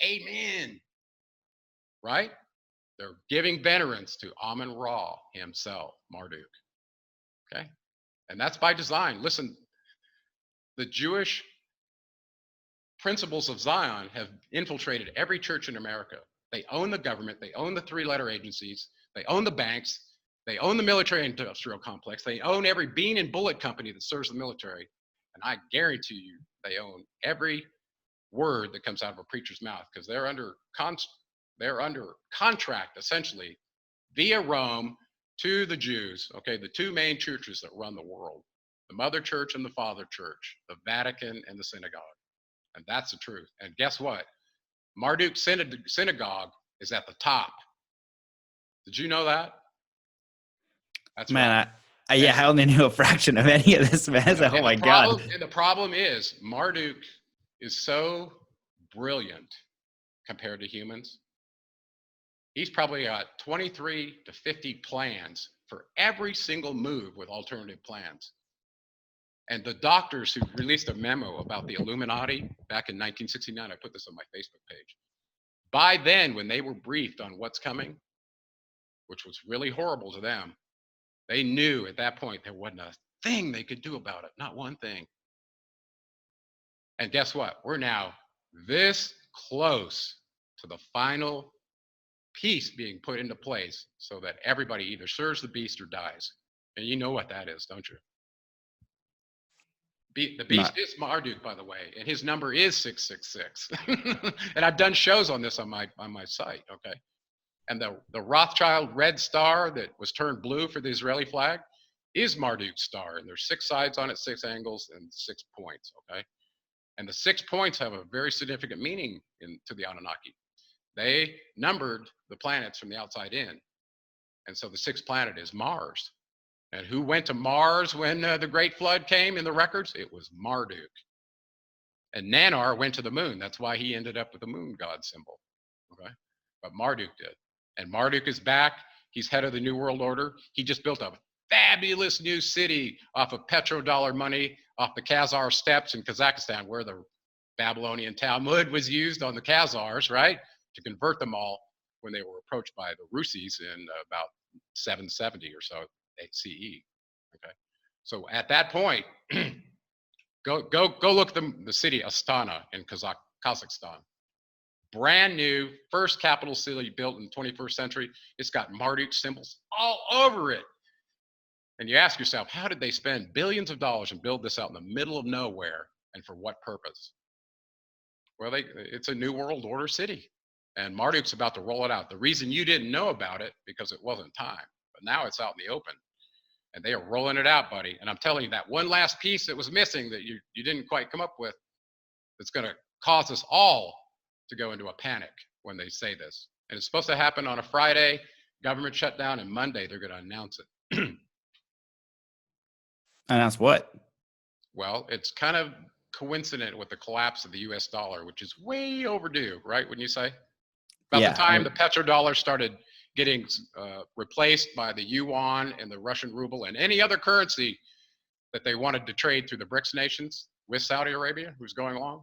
Amen. Right? They're giving venerance to Amun-Ra himself, Marduk. Okay? And that's by design. Listen, the Jewish principles of Zion have infiltrated every church in America. They own the government. They own the three-letter agencies. They own the banks. They own the military-industrial complex. They own every bean and bullet company that serves the military. And I guarantee you, they own every word that comes out of a preacher's mouth, because they're under contract, essentially, via Rome to the Jews, okay, the two main churches that run the world, the Mother Church and the Father Church, the Vatican and the synagogue. And that's the truth. And guess what? Marduk synagogue is at the top. Did you know that? That's Man, right. I only knew a fraction of any of this, man. Oh my God. And the problem is Marduk is so brilliant compared to humans. He's probably got 23 to 50 plans for every single move with alternative plans. And the doctors who released a memo about the Illuminati back in 1969, I put this on my Facebook page. By then, when they were briefed on what's coming, which was really horrible to them, they knew at that point there wasn't a thing they could do about it, not one thing. And guess what? We're now this close to the final piece being put into place so that everybody either serves the beast or dies. And you know what that is, don't you? The beast is Marduk, by the way, and his number is 666. And I've done shows on this on my site, okay? And the Rothschild red star that was turned blue for the Israeli flag is Marduk's star, and there's 6 sides on it, 6 angles, and 6 points, okay? And the 6 points have a very significant meaning to the Anunnaki. They numbered the planets from the outside in. And so the 6th planet is Mars. And who went to Mars when the Great Flood came in the records? It was Marduk. And Nanar went to the moon. That's why he ended up with the moon god symbol. Okay? But Marduk did. And Marduk is back. He's head of the New World Order. He just built a fabulous new city off of petrodollar money, off the Khazar steppes in Kazakhstan, where the Babylonian Talmud was used on the Khazars, right? To convert them all when they were approached by the Rusis in about 770 or so CE. Okay, so at that point, go look at the city Astana in Kazakhstan. Brand new, first capital city built in the 21st century. It's got Marduk symbols all over it. And you ask yourself, how did they spend billions of dollars and build this out in the middle of nowhere, and for what purpose? Well, it's a New World Order city, and Marduk's about to roll it out. The reason you didn't know about it, because it wasn't time, but now it's out in the open, and they are rolling it out, buddy. And I'm telling you, that one last piece that was missing that you didn't quite come up with, that's going to cause us all to go into a panic when they say this. And it's supposed to happen on a Friday, government shutdown, and Monday they're going to announce it. Announce what? Well, it's kind of coincident with the collapse of the US dollar, which is way overdue, right? Wouldn't you say? About the time the petrodollar started getting replaced by the yuan and the Russian ruble and any other currency that they wanted to trade through the BRICS nations with Saudi Arabia, who's going along,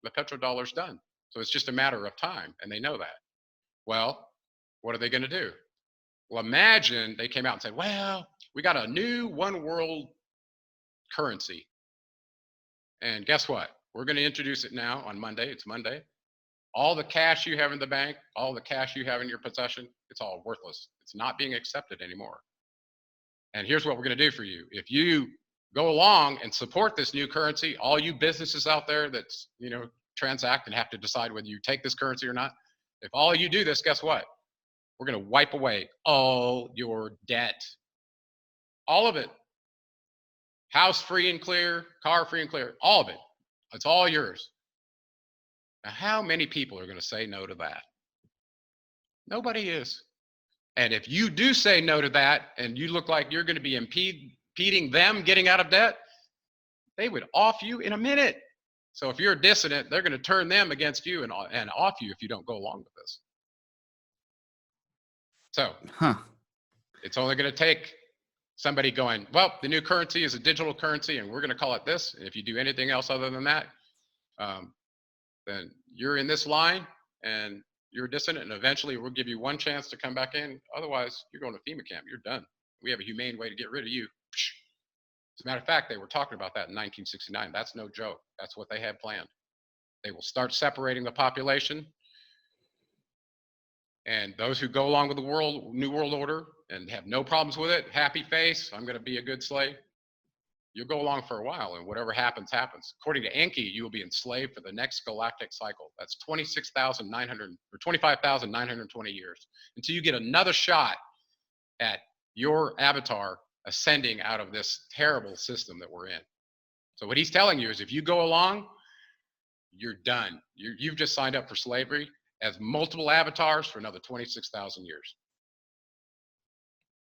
the petrodollar's done. So it's just a matter of time, and they know that. Well, what are they going to do? Well, imagine they came out and said, well, we got a new one world currency. And guess what? We're going to introduce it now on Monday. It's Monday. All the cash you have in the bank, all the cash you have in your possession, it's all worthless. It's not being accepted anymore. And here's what we're going to do for you. If you go along and support this new currency, all you businesses out there that's, transact and have to decide whether you take this currency or not, if all you do this, guess what? We're going to wipe away all your debt. All of it. House free and clear, car free and clear, all of it. It's all yours. Now, how many people are going to say no to that? Nobody is. And if you do say no to that and you look like you're going to be impeding them getting out of debt, they would off you in a minute. So if you're a dissident, they're going to turn them against you and off you if you don't go along with this. So It's only going to take somebody going, well, the new currency is a digital currency and we're going to call it this. And if you do anything else other than that, then you're in this line and you're a dissident, and eventually we'll give you one chance to come back in. Otherwise, you're going to FEMA camp. You're done. We have a humane way to get rid of you. As a matter of fact, they were talking about that in 1969. That's no joke. That's what they had planned. They will start separating the population. And those who go along with the New World Order and have no problems with it, happy face, I'm going to be a good slave. You'll go along for a while, and whatever happens, happens. According to Enki, you will be enslaved for the next galactic cycle. That's 26,900 or 25,920 years until you get another shot at your avatar ascending out of this terrible system that we're in. So what he's telling you is if you go along, you're done. You've just signed up for slavery as multiple avatars for another 26,000 years.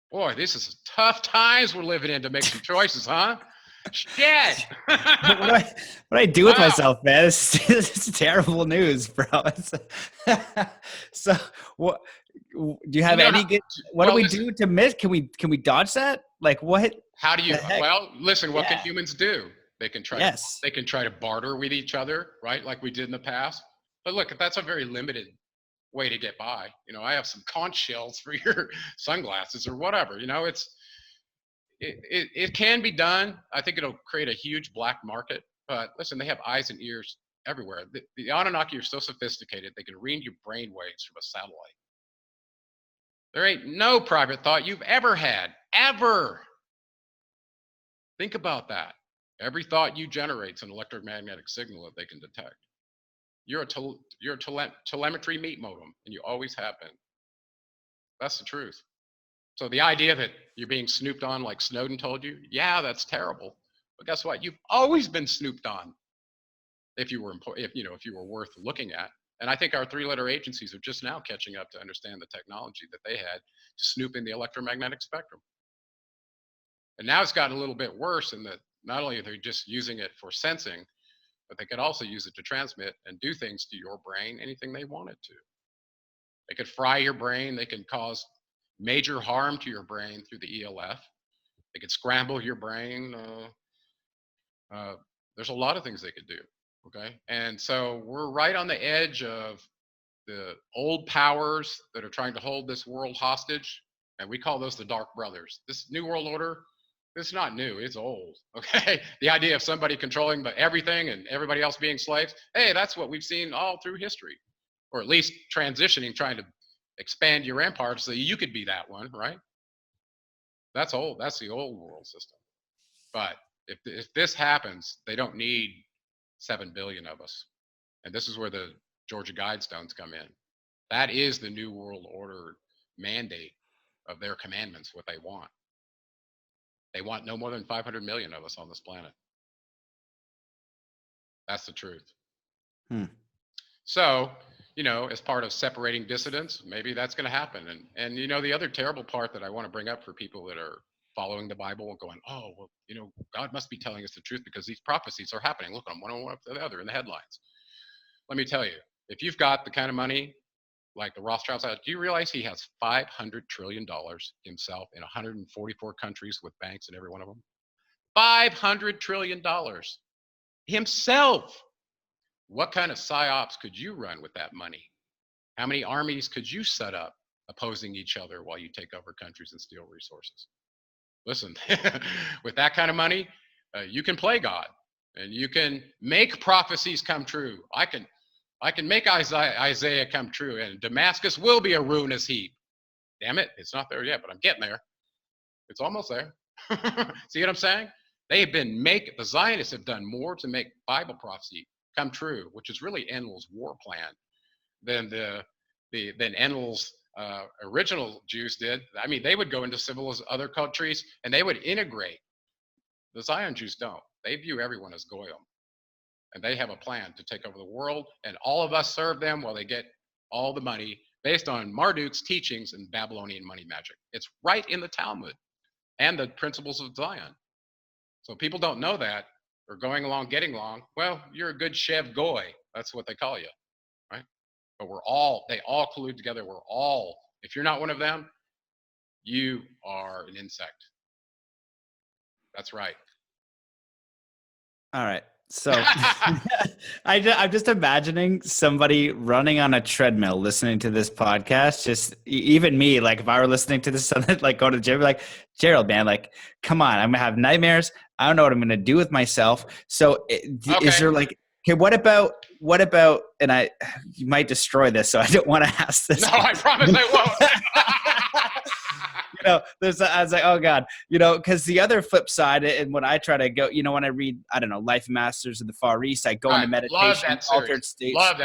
Boy, this is tough times we're living in to make some choices, huh? Shit. What do I do with myself, man? This is terrible news, bro. So what do you have any good, what do we do to miss? Can we dodge that? Like what? How do you, well, listen, what can humans do? They can try they can try to barter with each other, right? Like we did in the past. But look, that's a very limited way to get by. You know, I have some conch shells for your sunglasses or whatever. You know, it can be done. I think it'll create a huge black market. But listen, they have eyes and ears everywhere. The Anunnaki are so sophisticated, they can read your brain waves from a satellite. There ain't no private thought you've ever had, ever. Think about that. Every thought you generate's an electromagnetic signal that they can detect. You're a telemetry meat modem, and you always have been. That's the truth. So the idea that you're being snooped on like Snowden told you, yeah, that's terrible. But guess what? You've always been snooped on. If you were worth looking at. And I think our three-letter agencies are just now catching up to understand the technology that they had to snoop in the electromagnetic spectrum. And now it's gotten a little bit worse in that not only are they just using it for sensing, but they could also use it to transmit and do things to your brain, anything they wanted to. They could fry your brain. They can cause major harm to your brain through the ELF. They could scramble your brain. There's a lot of things they could do, okay? And so we're right on the edge of the old powers that are trying to hold this world hostage, and we call those the Dark Brothers. This New World Order, it's not new, it's old, okay? The idea of somebody controlling everything and everybody else being slaves, hey, that's what we've seen all through history, or at least transitioning, trying to expand your empire so you could be that one, right? That's old, that's the old world system. But if this happens, they don't need 7 billion of us. And this is where the Georgia Guidestones come in. That is the New World Order mandate of their commandments, what they want. They want no more than 500 million of us on this planet. That's the truth. So, you know, as part of separating dissidents, maybe that's going to happen. And you know, the other terrible part that I want to bring up for people that are following the Bible and going, oh, well, you know, God must be telling us the truth because these prophecies are happening. Look at them one after the other in the headlines. Let me tell you, if you've got the kind of money like the Rothschilds have, do you realize he has $500 trillion himself in 144 countries with banks in every one of them? $500 trillion himself. What kind of psyops could you run with that money? How many armies could you set up opposing each other while you take over countries and steal resources? Listen, with that kind of money, you can play God and you can make prophecies come true. I can make Isaiah come true, and Damascus will be a ruinous heap. Damn it, it's not there yet, but I'm getting there. It's almost there. See what I'm saying? The Zionists have done more to make Bible prophecy come true, which is really Enlil's war plan, than Enlil's original Jews did. I mean, they would go into civilized other countries and they would integrate. The Zion Jews don't. They view everyone as goyim. And they have a plan to take over the world, and all of us serve them while they get all the money based on Marduk's teachings and Babylonian money magic. It's right in the Talmud and the principles of Zion. So people don't know that, or going along, getting along. Well, you're a good Shev Goy. That's what they call you, right? But they all collude together. If you're not one of them, you are an insect. That's right. All right. So I'm just imagining somebody running on a treadmill listening to this podcast. Just even me, like if I were listening to this, like going to the gym, like, Gerald, man, like, come on, I'm gonna have nightmares. I don't know what I'm gonna do with myself. So is there like, Okay, what about? And you might destroy this, so I don't want to ask this. No, I promise I won't. I was like, oh God, because the other flip side, and when I try to go, when I read, I don't know, Life Masters of the Far East, I go into meditation, love that series. altered states. Love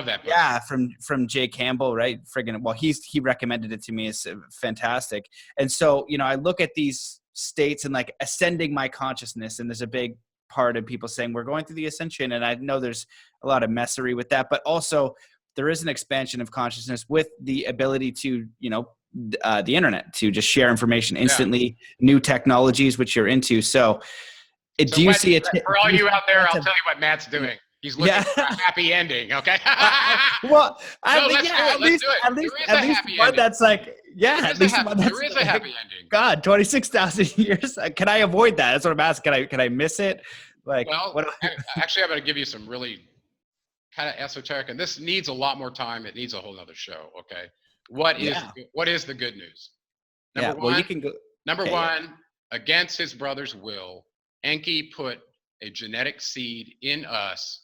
that book. Yeah, from Jay Campbell, right? Well, he recommended it to me. It's fantastic. And so, I look at these states and like ascending my consciousness, and there's a big part of people saying we're going through the ascension, and I know there's a lot of messery with that, but also there is an expansion of consciousness with the ability to, the internet, to just share information instantly, new technologies which you're into. So do you see it for all you out there? I'll tell you what Matt's doing. He's looking for a happy ending. Okay. At least one that's like, at least one that's there is a happy ending. God, 26,000 years. Can I avoid that? That's what I'm asking. Can I miss it? Like, actually, I'm going to give you some really kind of esoteric, and this needs a lot more time. It needs a whole other show. Okay. What is the good news? Number one, against his brother's will, Enki put a genetic seed in us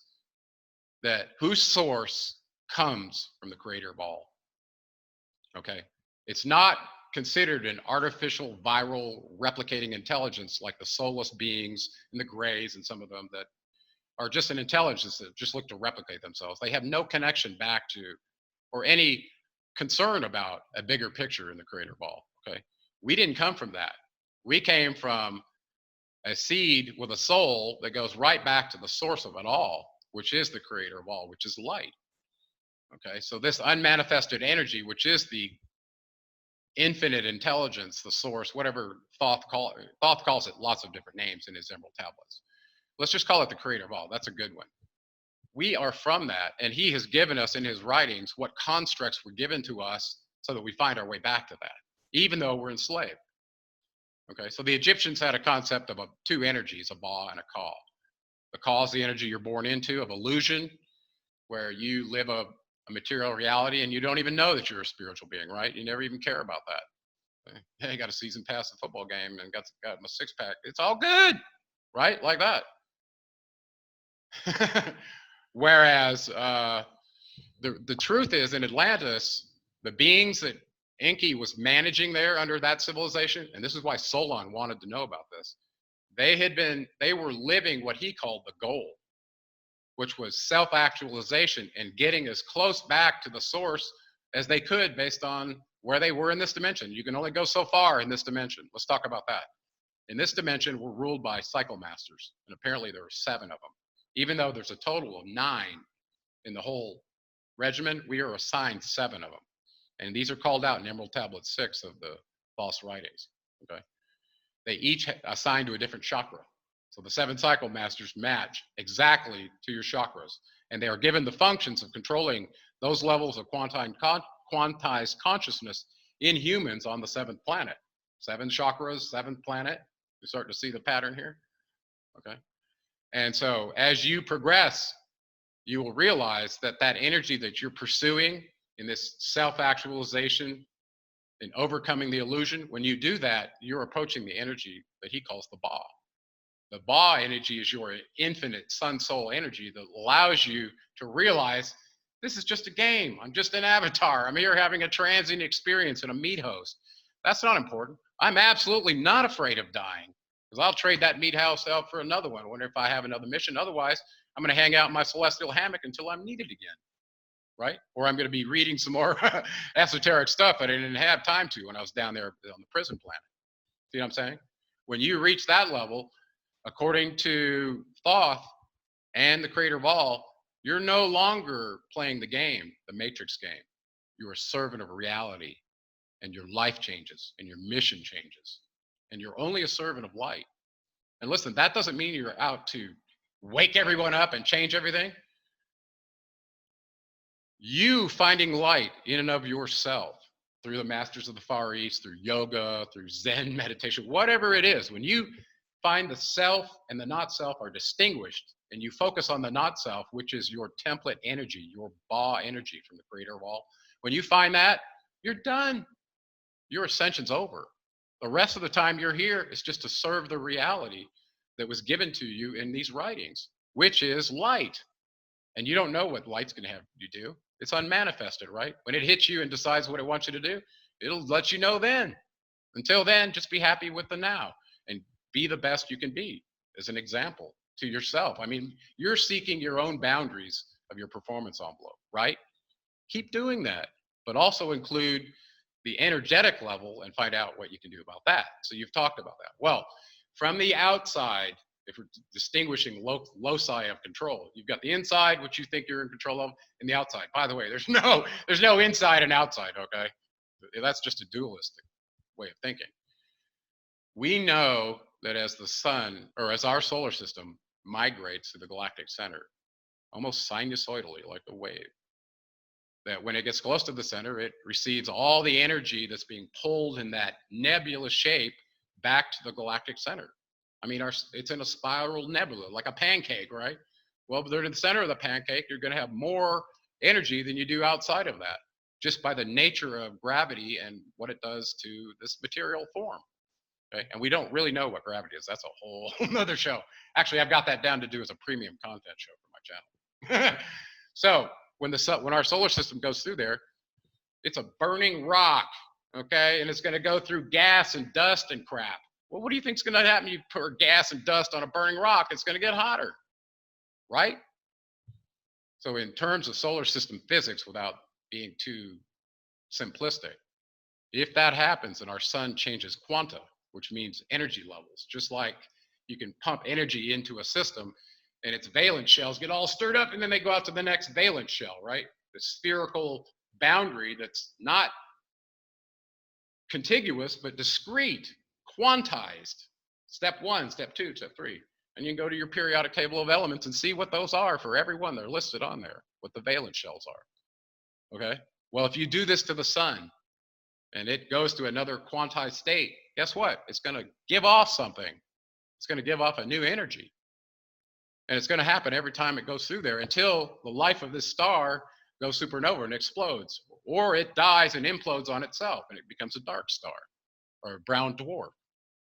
whose source comes from the creator of all. Okay. It's not considered an artificial viral replicating intelligence like the soulless beings and the grays and some of them that are just an intelligence that just look to replicate themselves. They have no connection back to or any concern about a bigger picture in the creator of all. Okay. We didn't come from that. We came from a seed with a soul that goes right back to the source of it all, which is the creator of all, which is light. Okay. So this unmanifested energy, which is the infinite intelligence, the source, whatever Thoth calls it lots of different names in his Emerald tablets. Let's just call it the creator of all. That's a good one. We are from that, and he has given us in his writings what constructs were given to us so that we find our way back to that, even though we're enslaved. Okay, so the Egyptians had a concept of two energies, a ba and a ka. The ka is the energy you're born into of illusion, where you live a material reality and you don't even know that you're a spiritual being, right? You never even care about that. Okay? Hey, got a season pass the football game and got my six pack. It's all good, right? Like that. Whereas the truth is, in Atlantis, the beings that Enki was managing there under that civilization, and this is why Solon wanted to know about this, they were living what he called the goal, which was self-actualization and getting as close back to the source as they could based on where they were in this dimension. You can only go so far in this dimension. Let's talk about that. In this dimension, we're ruled by cycle masters, and apparently there are 7 of them. Even though there's a total of 9 in the whole regimen, we are assigned 7 of them. And these are called out in Emerald Tablet 6 of the false writings. Okay. They each assigned to a different chakra. So the 7 cycle masters match exactly to your chakras. And they are given the functions of controlling those levels of quantized consciousness in humans on the 7th planet. 7 chakras, 7th planet. You're starting to see the pattern here. Okay. And so as you progress, you will realize that energy that you're pursuing in this self-actualization and overcoming the illusion, when you do that, you're approaching the energy that he calls the ba. The ba energy is your infinite sun soul energy that allows you to realize this is just a game. I'm just an avatar. I'm here having a transient experience in a meat host. That's not important. I'm absolutely not afraid of dying, because I'll trade that meat house out for another one. I wonder if I have another mission. Otherwise, I'm going to hang out in my celestial hammock until I'm needed again, right? Or I'm going to be reading some more esoteric stuff I didn't have time to when I was down there on the prison planet. See what I'm saying? When you reach that level, according to Thoth and the creator of all, you're no longer playing the game, the matrix game. You're a servant of reality, and your life changes and your mission changes. And you're only a servant of light. And listen, that doesn't mean you're out to wake everyone up and change everything. You finding light in and of yourself through the masters of the Far East, through yoga, through Zen meditation, whatever it is, when you find the self and the not self are distinguished, and you focus on the not self, which is your template energy, your ba energy from the creator of all, when you find that, you're done. Your ascension's over. The rest of the time you're here is just to serve the reality that was given to you in these writings, which is light. And you don't know what light's going to have you do. It's unmanifested, right? When it hits you and decides what it wants you to do, it'll let you know then. Until then, just be happy with the now and be the best you can be as an example to yourself. I mean, you're seeking your own boundaries of your performance envelope, right? Keep doing that, but also include the energetic level and find out what you can do about that. So you've talked about that. Well, from the outside, if we're distinguishing loci of control, you've got the inside, which you think you're in control of, and the outside. By the way, there's no inside and outside, okay? That's just a dualistic way of thinking. We know that as the sun, or as our solar system migrates to the galactic center, almost sinusoidally, like a wave, that when it gets close to the center, it receives all the energy that's being pulled in that nebulous shape back to the galactic center. I mean, it's in a spiral nebula, like a pancake, right? Well, if they're in the center of the pancake, you're going to have more energy than you do outside of that, just by the nature of gravity and what it does to this material form. Okay? And we don't really know what gravity is. That's a whole other show. Actually, I've got that down to do as a premium content show for my channel. So when our solar system goes through there, it's a burning rock, okay? And it's going to go through gas and dust and crap. Well, what do you think is going to happen? You pour gas and dust on a burning rock, it's going to get hotter, right? So in terms of solar system physics, without being too simplistic, if that happens and our sun changes quanta, which means energy levels, just like you can pump energy into a system and its valence shells get all stirred up and then they go out to the next valence shell, right? The spherical boundary that's not contiguous but discrete, quantized. Step 1, step 2, step 3. And you can go to your periodic table of elements and see what those are for every one. They're listed on there, what the valence shells are. Okay? Well, if you do this to the sun and it goes to another quantized state, guess what? It's going to give off something. It's going to give off a new energy. And it's going to happen every time it goes through there until the life of this star goes supernova and explodes. Or it dies and implodes on itself and it becomes a dark star or a brown dwarf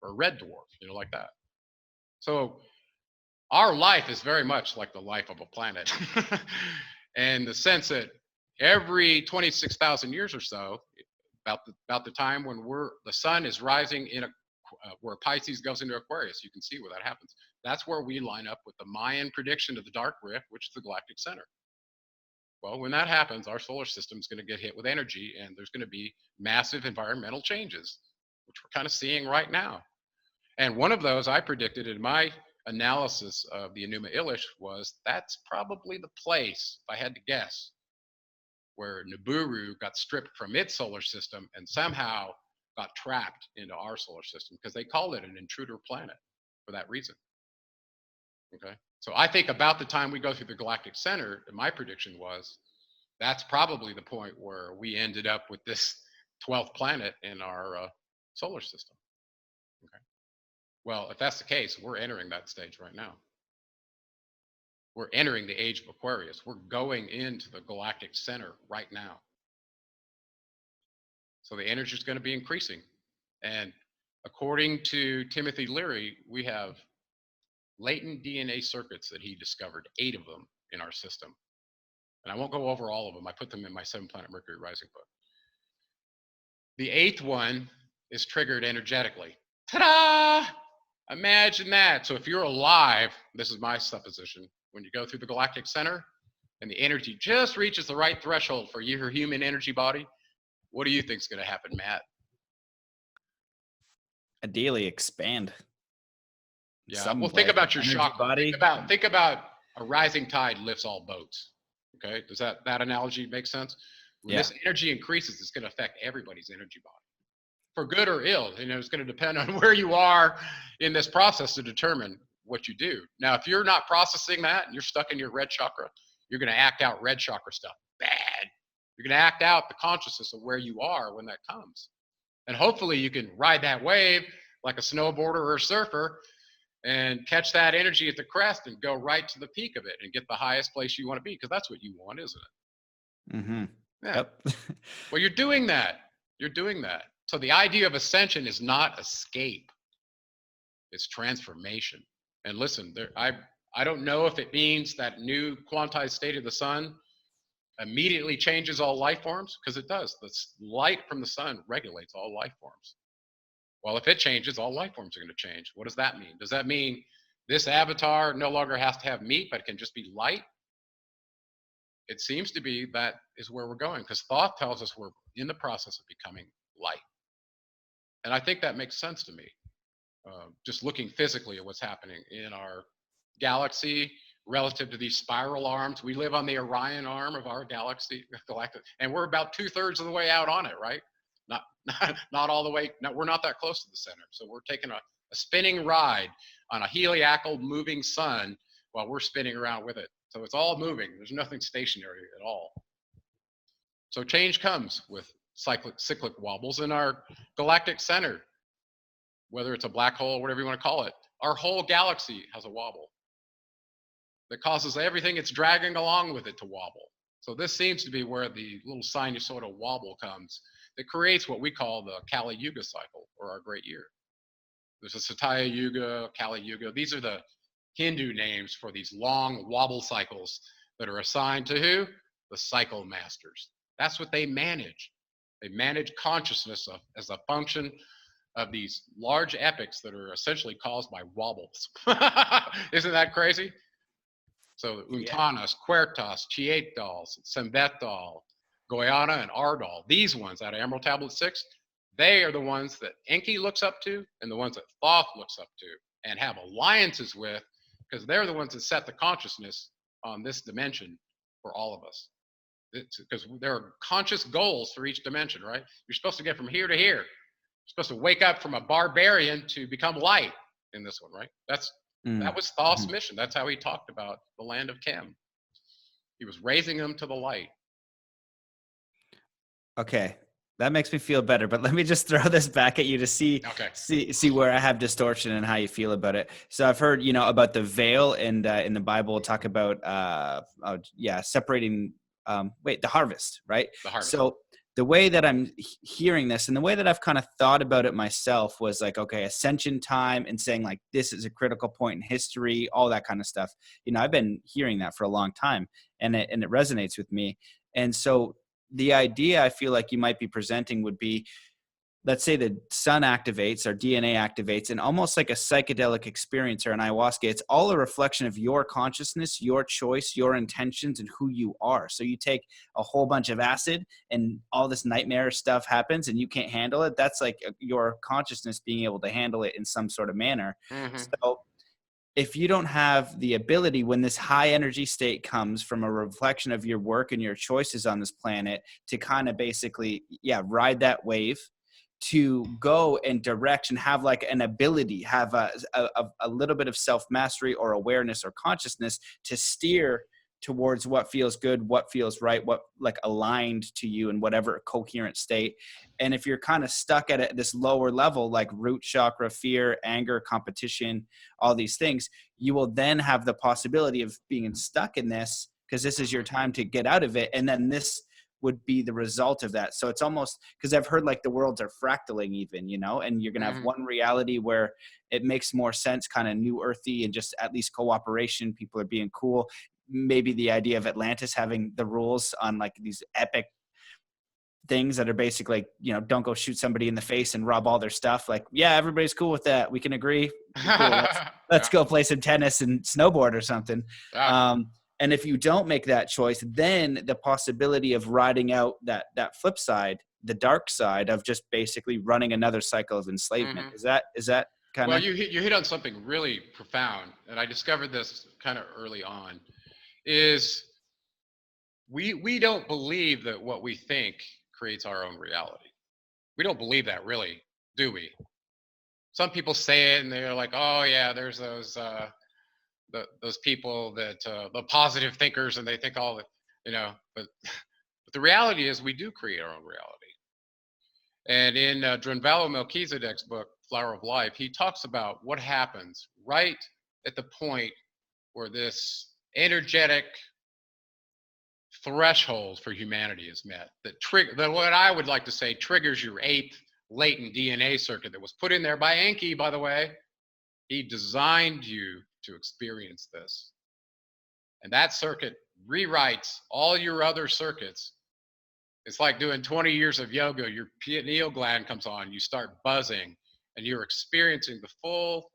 or a red dwarf, like that. So our life is very much like the life of a planet. And the sense that every 26,000 years or so, about the time when the sun is rising in where Pisces goes into Aquarius, you can see where that happens. That's where we line up with the Mayan prediction of the dark rift, which is the galactic center. Well, when that happens, our solar system is going to get hit with energy, and there's going to be massive environmental changes, which we're kind of seeing right now. And one of those I predicted in my analysis of the Enuma Elish was that's probably the place, if I had to guess, where Nibiru got stripped from its solar system and somehow got trapped into our solar system because they called it an intruder planet for that reason. Okay, so I think about the time we go through the galactic center, my prediction was that's probably the point where we ended up with this 12th planet in our solar system. Okay, well, if that's the case, we're entering that stage right now. We're entering the age of Aquarius. We're going into the galactic center right now. So the energy is going to be increasing. And according to Timothy Leary, we have latent DNA circuits that he discovered, 8 of them in our system. And I won't go over all of them. I put them in my 7-Planet Mercury Rising book. The 8th one is triggered energetically. Ta-da! Imagine that. So if you're alive, this is my supposition, when you go through the galactic center and the energy just reaches the right threshold for your human energy body, what do you think is going to happen, Matt? Ideally expand. Yeah, well, think about your shock body. Think about a rising tide lifts all boats. Okay, does that analogy make sense? When this energy increases, it's going to affect everybody's energy body, for good or ill. It's going to depend on where you are in this process to determine what you do. Now, if you're not processing that and you're stuck in your red chakra, you're going to act out red chakra stuff bad. You're going to act out the consciousness of where you are when that comes. And hopefully you can ride that wave like a snowboarder or a surfer and catch that energy at the crest and go right to the peak of it and get the highest place you want to be, because that's what you want, isn't it? Mm-hmm. Yeah. Yep. Well, you're doing that. You're doing that. So the idea of ascension is not escape. It's transformation. And listen, I don't know if it means that new quantized state of the sun immediately changes all life forms, because it does. The light from the sun regulates all life forms. Well, if it changes, all life forms are going to change. What does that mean? Does that mean this avatar no longer has to have meat, but it can just be light? It seems to be that is where we're going, because Thoth tells us we're in the process of becoming light. And I think that makes sense to me. Just looking physically at what's happening in our galaxy relative to these spiral arms. We live on the Orion arm of our galaxy, Galactic, and we're about 2/3 of the way out on it, right? Not all the way. No, we're not that close to the center. So we're taking a spinning ride on a heliacal moving sun while we're spinning around with it. So it's all moving. There's nothing stationary at all. So change comes with cyclic wobbles in our galactic center, whether it's a black hole, whatever you want to call it. Our whole galaxy has a wobble that causes everything it's dragging along with it to wobble. So this seems to be where the little sinusoidal wobble comes that creates what we call the Kali Yuga cycle, or our great year. There's a Satya Yuga, Kali Yuga. These are the Hindu names for these long wobble cycles that are assigned to who? The cycle masters. That's what they manage. They manage consciousness as a function of these large epics that are essentially caused by wobbles. Isn't that crazy? So Untanas, Quertas, Chietals, Sembetal, Goyana, and Ardal, these ones out of Emerald Tablet 6, they are the ones that Enki looks up to and the ones that Thoth looks up to and have alliances with, because they're the ones that set the consciousness on this dimension for all of us. Because there are conscious goals for each dimension, right? You're supposed to get from here to here. You're supposed to wake up from a barbarian to become light in this one, right? That was Thoth's mission. That's how he talked about the land of Chem. He was raising them to the light. Okay, that makes me feel better. But let me just throw this back at you to see where I have distortion and how you feel about it. So I've heard, about the veil, and in the Bible talk about separating the harvest, right? The harvest. So the way that I'm hearing this and the way that I've kind of thought about it myself was like, okay, ascension time, and saying like this is a critical point in history, all that kind of stuff. I've been hearing that for a long time, and it resonates with me. And so the idea I feel like you might be presenting would be, let's say the sun activates, our DNA activates, and almost like a psychedelic experience or an ayahuasca, it's all a reflection of your consciousness, your choice, your intentions, and who you are. So you take a whole bunch of acid and all this nightmare stuff happens and you can't handle it. That's like your consciousness being able to handle it in some sort of manner. Mm-hmm. So if you don't have the ability, when this high energy state comes from a reflection of your work and your choices on this planet, to kind of basically, ride that wave, to go and direct and have like an ability, have a little bit of self-mastery or awareness or consciousness to steer towards what feels good, what feels right, what like aligned to you in whatever coherent state. And if you're kind of stuck at this lower level, like root chakra, fear, anger, competition, all these things, you will then have the possibility of being stuck in this, because this is your time to get out of it. And then this would be the result of that. So it's almost, because I've heard like the worlds are fractaling even, and you're going to have one reality where it makes more sense, kind of new earthy and just at least cooperation. People are being cool. Maybe the idea of Atlantis having the rules on like these epic things that are basically, don't go shoot somebody in the face and rob all their stuff. Like, everybody's cool with that. We can agree. Cool. Let's go play some tennis and snowboard or something. And if you don't make that choice, then the possibility of riding out that flip side, the dark side of just basically running another cycle of enslavement. Is that kind of? Well, you hit on something really profound, and I discovered this kind of early on, is we don't believe that what we think creates our own reality. We don't believe that, really, do we? Some people say it and they're like, oh yeah, there's those people that the positive thinkers, and they think all that, but the reality is we do create our own reality. And in Drunvalo Melchizedek's book, Flower of Life, he talks about what happens right at the point where this energetic threshold for humanity is met, that what I would like to say triggers your 8th latent DNA circuit that was put in there by Enki, by the way. He designed you to experience this. And that circuit rewrites all your other circuits. It's like doing 20 years of yoga. Your pineal gland comes on, you start buzzing, and you're experiencing the full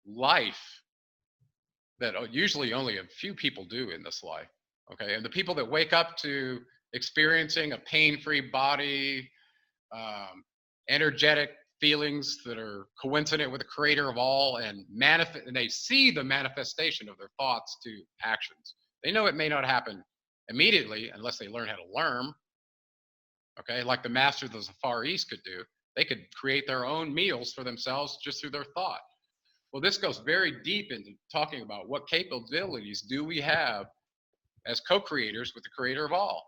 life that usually only a few people do in this life. Okay. And the people that wake up to experiencing a pain free body, energetic feelings that are coincident with the creator of all, and they see the manifestation of their thoughts to actions. They know it may not happen immediately unless they learn how to learn. Okay. Like the masters of the Far East could do. They could create their own meals for themselves just through their thought. Well, this goes very deep into talking about what capabilities do we have as co-creators with the creator of all.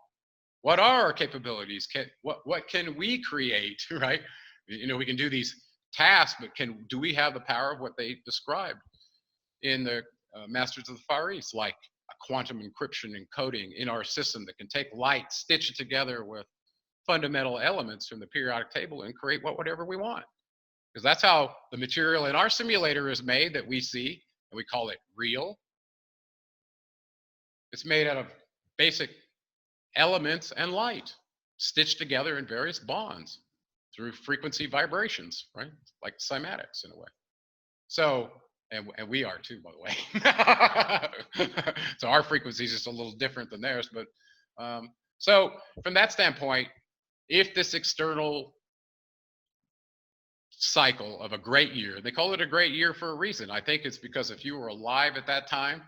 What are our capabilities? What can we create, right? We can do these tasks, but do we have the power of what they described in the Masters of the Far East, like a quantum encryption encoding in our system that can take light, stitch it together with fundamental elements from the periodic table and create whatever we want? Because that's how the material in our simulator is made that we see, and we call it real. It's made out of basic elements and light stitched together in various bonds through frequency vibrations, right? Like cymatics in a way. So, and we are too, by the way. So our frequency is just a little different than theirs. But so from that standpoint, if this external cycle of a great year, they call it a great year for a reason. I think it's because if you were alive at that time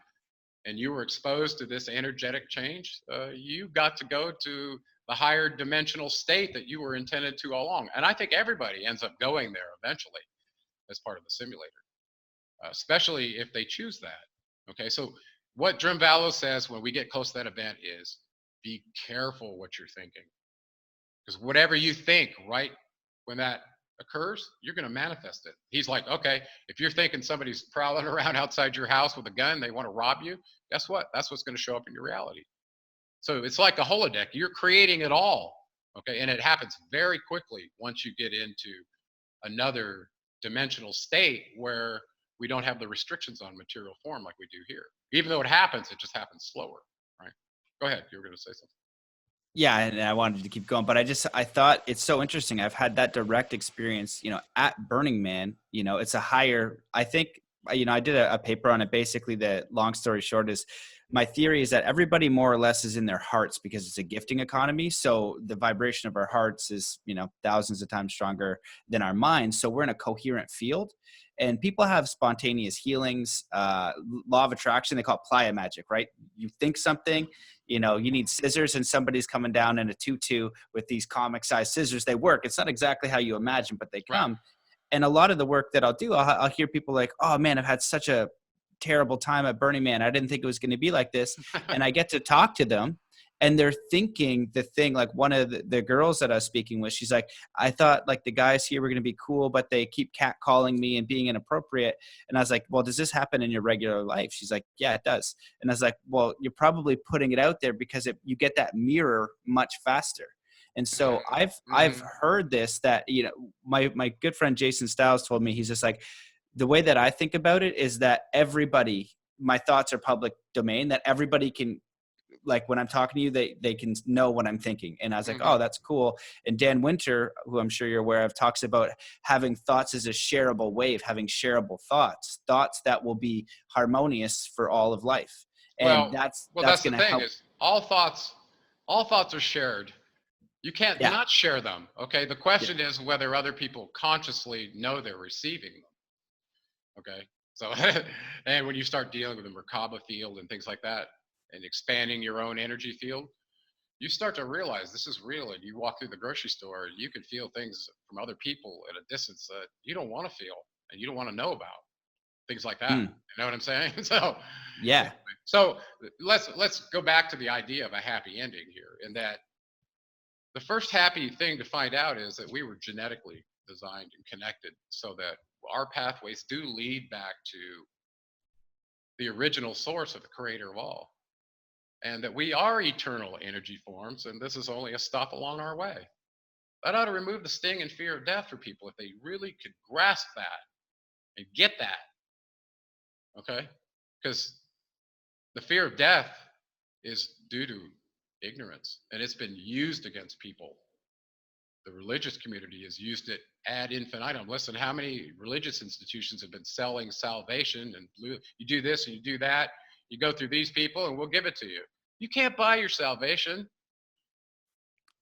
and you were exposed to this energetic change, you got to go to the higher dimensional state that you were intended to all along. And I think everybody ends up going there eventually as part of the simulator, especially if they choose that. Okay, so what Drumvallo says when we get close to that event is be careful what you're thinking. Because whatever you think right when that occurs, you're going to manifest it. He's like, okay, if you're thinking somebody's prowling around outside your house with a gun, they want to rob you, guess what? That's what's going to show up in your reality. So it's like a holodeck. You're creating it all. Okay. And it happens very quickly once you get into another dimensional state where we don't have the restrictions on material form like we do here. Even though it happens, it just happens slower. Right. Go ahead. You were going to say something. Yeah, and I wanted to keep going, but I thought it's so interesting. I've had that direct experience, at Burning Man. It's a higher, I think, I did a paper on it. Basically, the long story short is my theory is that everybody more or less is in their hearts because it's a gifting economy. So the vibration of our hearts is, thousands of times stronger than our minds. So we're in a coherent field. And people have spontaneous healings, law of attraction, they call it playa magic, right? You think something, you need scissors and somebody's coming down in a tutu with these comic sized scissors. They work. It's not exactly how you imagine, but they come. Right. And a lot of the work that I'll do, I'll hear people like, oh man, I've had such a terrible time at Burning Man. I didn't think it was going to be like this. And I get to talk to them and they're thinking the thing, like one of the girls that I was speaking with, she's like, I thought like the guys here were going to be cool, but they keep catcalling me and being inappropriate. And I was like, well, does this happen in your regular life? She's like, yeah, it does. And I was like, well, you're probably putting it out there because you get that mirror much faster. And so I've heard this, that, my good friend Jason Stiles told me, he's just like, the way that I think about it is that my thoughts are public domain, that everybody can, like when I'm talking to you, they can know what I'm thinking. And I was like, oh, that's cool. And Dan Winter, who I'm sure you're aware of, talks about having thoughts as a shareable wave, having shareable thoughts that will be harmonious for all of life. And that's the thing is all thoughts are shared. You can't not share them. Okay. The question is whether other people consciously know they're receiving them. Okay. So, and when you start dealing with the Merkaba field and things like that, and expanding your own energy field, you start to realize this is real. And you walk through the grocery store, you can feel things from other people at a distance that you don't want to feel and you don't want to know about. Things like that. You know what I'm saying? So yeah. So let's go back to the idea of a happy ending here, in that the first happy thing to find out is that we were genetically designed and connected so that our pathways do lead back to the original source of the creator of all. And that we are eternal energy forms, and this is only a stop along our way. That ought to remove the sting and fear of death for people if they really could grasp that and get that. Okay? Because the fear of death is due to ignorance, and it's been used against people. The religious community has used it ad infinitum. Listen, how many religious institutions have been selling salvation and you do this and you do that, you go through these people and we'll give it to you. You can't buy your salvation.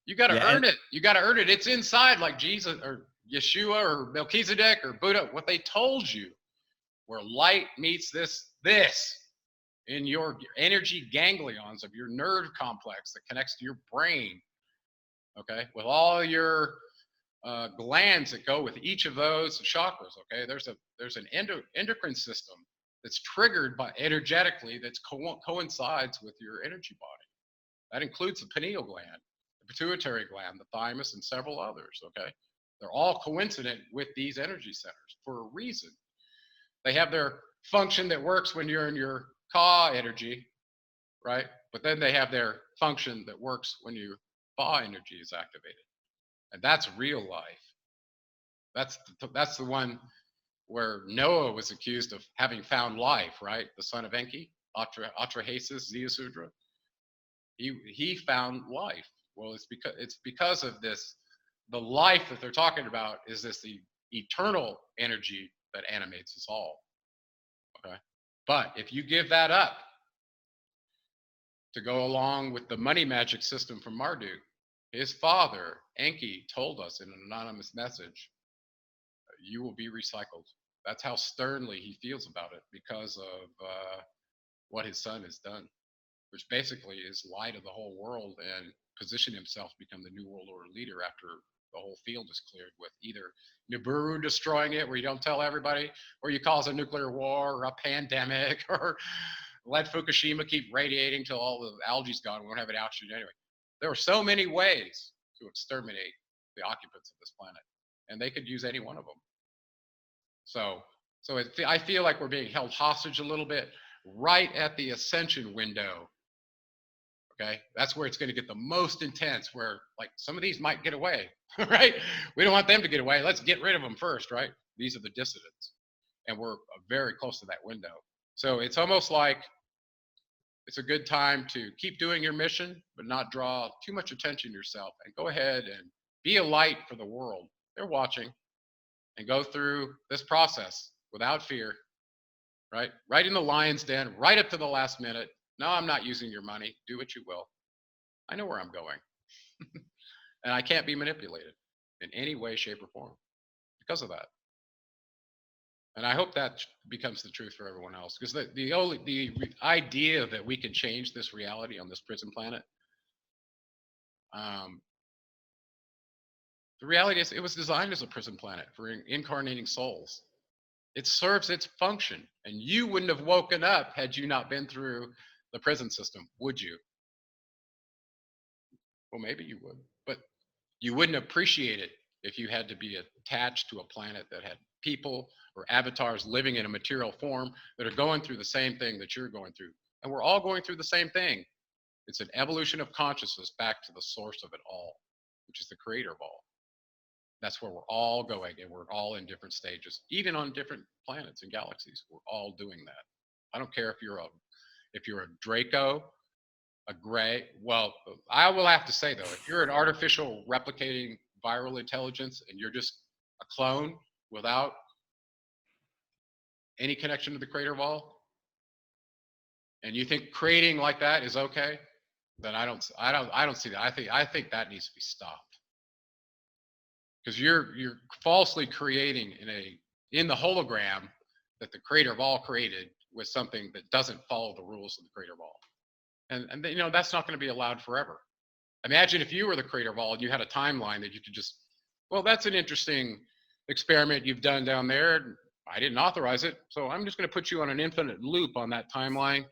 You got to Yeah, earn it. You got to earn it. It's inside, like Jesus or Yeshua or Melchizedek or Buddha, what they told you, where light meets this in your energy ganglions of your nerve complex that connects to your brain. Okay, with all your glands that go with each of those chakras. Okay, there's an endocrine system that's triggered by energetically that coincides with your energy body. That includes the pineal gland, the pituitary gland, the thymus, and several others. Okay, they're all coincident with these energy centers for a reason. They have their function that works when you're in your ka energy, right? But then they have their function that works when your ba energy is activated, and that's real life. That's the one where Noah was accused of having found life, right? The son of Enki, Atrahasis, Zeusudra. He found life. Well, it's because of this. The life that they're talking about is the eternal energy that animates us all. Okay, but if you give that up to go along with the money magic system from Marduk, his father Enki told us in an anonymous message, you will be recycled. That's how sternly he feels about it because of what his son has done, which basically is lie to the whole world and position himself to become the new world order leader after the whole field is cleared, with either Nibiru destroying it, where you don't tell everybody, or you cause a nuclear war or a pandemic, or let Fukushima keep radiating till all the algae's gone. We won't have an oxygen anyway. There are so many ways to exterminate the occupants of this planet, and they could use any one of them. So I feel like we're being held hostage a little bit right at the ascension window. Okay, that's where it's going to get the most intense, where like some of these might get away, right? We don't want them to get away. Let's get rid of them first, right? These are the dissidents, and we're very close to that window. So it's almost like it's a good time to keep doing your mission, but not draw too much attention to yourself, and go ahead and be a light for the world. They're watching, and go through this process without fear, right? Right in the lion's den, right up to the last minute. No, I'm not using your money. Do what you will. I know where I'm going. And I can't be manipulated in any way, shape, or form because of that. And I hope that becomes the truth for everyone else. Because the idea that we can change this reality on this prison planet, the reality is it was designed as a prison planet for incarnating souls. It serves its function. And you wouldn't have woken up had you not been through the prison system, would you? Well, maybe you would, but you wouldn't appreciate it if you had to be attached to a planet that had people or avatars living in a material form that are going through the same thing that you're going through. And we're all going through the same thing. It's an evolution of consciousness back to the source of it all, which is the creator of all. That's where we're all going, and we're all in different stages, even on different planets and galaxies. We're all doing that. I don't care if you're a Draco, a gray. Well, I will have to say though, if you're an artificial replicating viral intelligence and you're just a clone without any connection to the creator of all, and you think creating like that is okay, then I don't see that. I think that needs to be stopped. Because you're falsely creating in the hologram that the creator of all created with something that doesn't follow the rules of the creator of all. And you know, that's not going to be allowed forever. Imagine if you were the creator of all and you had a timeline that you could just, well, that's an interesting experiment you've done down there. I didn't authorize it, so I'm just going to put you on an infinite loop on that timeline.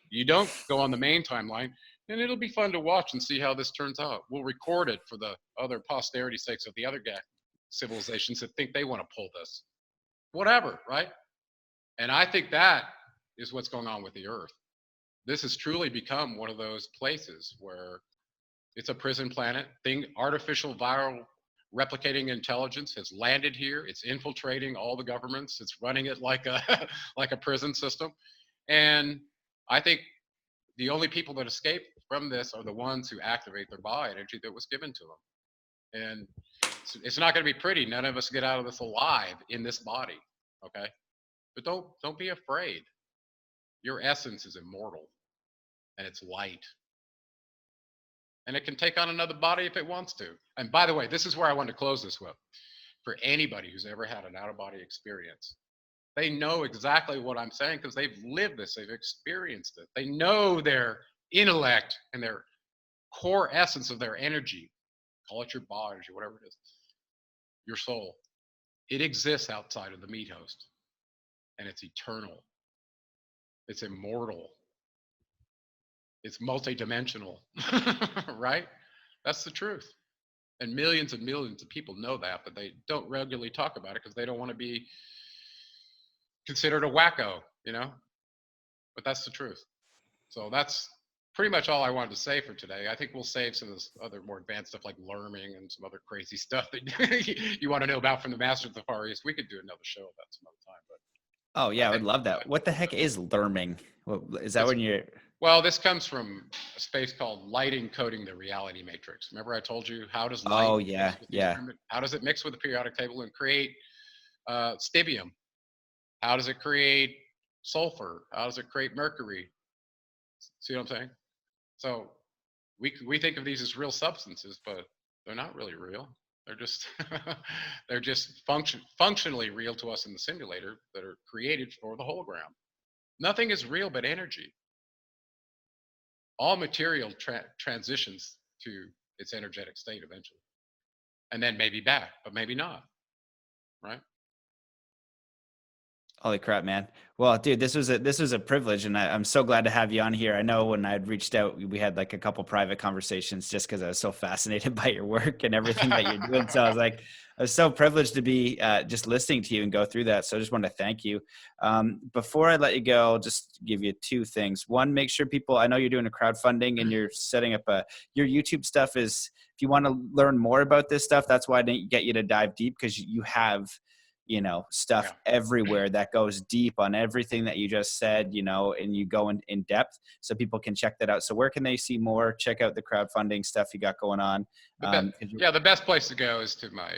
You don't go on the main timeline, and it'll be fun to watch and see how this turns out. We'll record it for the other posterity sakes of the other civilizations that think they want to pull this. Whatever, right? And I think that is what's going on with the Earth. This has truly become one of those places where it's a prison planet. Artificial viral replicating intelligence has landed here. It's infiltrating all the governments. It's running it like a like a prison system. And I think the only people that escape from this are the ones who activate their bioenergy that was given to them. And it's not going to be pretty. None of us get out of this alive in this body. Okay, but don't be afraid. Your essence is immortal, and it's light, and it can take on another body if it wants to. And by the way, this is where I want to close this with. For anybody who's ever had an out-of-body experience, they know exactly what I'm saying because they've lived this, they've experienced it. They know their intellect and their core essence of their energy, call it your body or whatever it is, your soul. It exists outside of the meat host, and it's eternal. It's immortal. It's multidimensional, right? That's the truth. And millions of people know that, but they don't regularly talk about it because they don't want to be considered a wacko, you know? But that's the truth. So that's pretty much all I wanted to say for today. I think we'll save some of this other more advanced stuff like lerming and some other crazy stuff that you want to know about from the Masters of the Far East. We could do another show about some other time. But Oh yeah, I would love that. What the heck is lerming? Is that when you're? Well, this comes from a space called light encoding the reality matrix. Remember I told you, how does light Oh mix yeah, with yeah. how does it mix with the periodic table and create stibium? How does it create sulfur? How does it create mercury? See what I'm saying? So we think of these as real substances, but they're not really real. They're just they're just functionally real to us in the simulator that are created for the hologram. Nothing is real but energy. All material transitions to its energetic state eventually, and then maybe back, but maybe not, right? Holy crap, man. Well, dude, this was a privilege, and I'm so glad to have you on here. I know when I'd reached out, we had like a couple private conversations just because I was so fascinated by your work and everything that you're doing. So I was so privileged to be just listening to you and go through that. So I just want to thank you. Before I let you go, I'll just give you two things. One, make sure people, I know you're doing a crowdfunding and you're setting up your YouTube stuff is, if you want to learn more about this stuff, that's why I didn't get you to dive deep, because you have stuff everywhere that goes deep on everything that you just said, and you go in depth, so people can check that out. So where can they see more? Check out the crowdfunding stuff you got going on. The best place to go is to my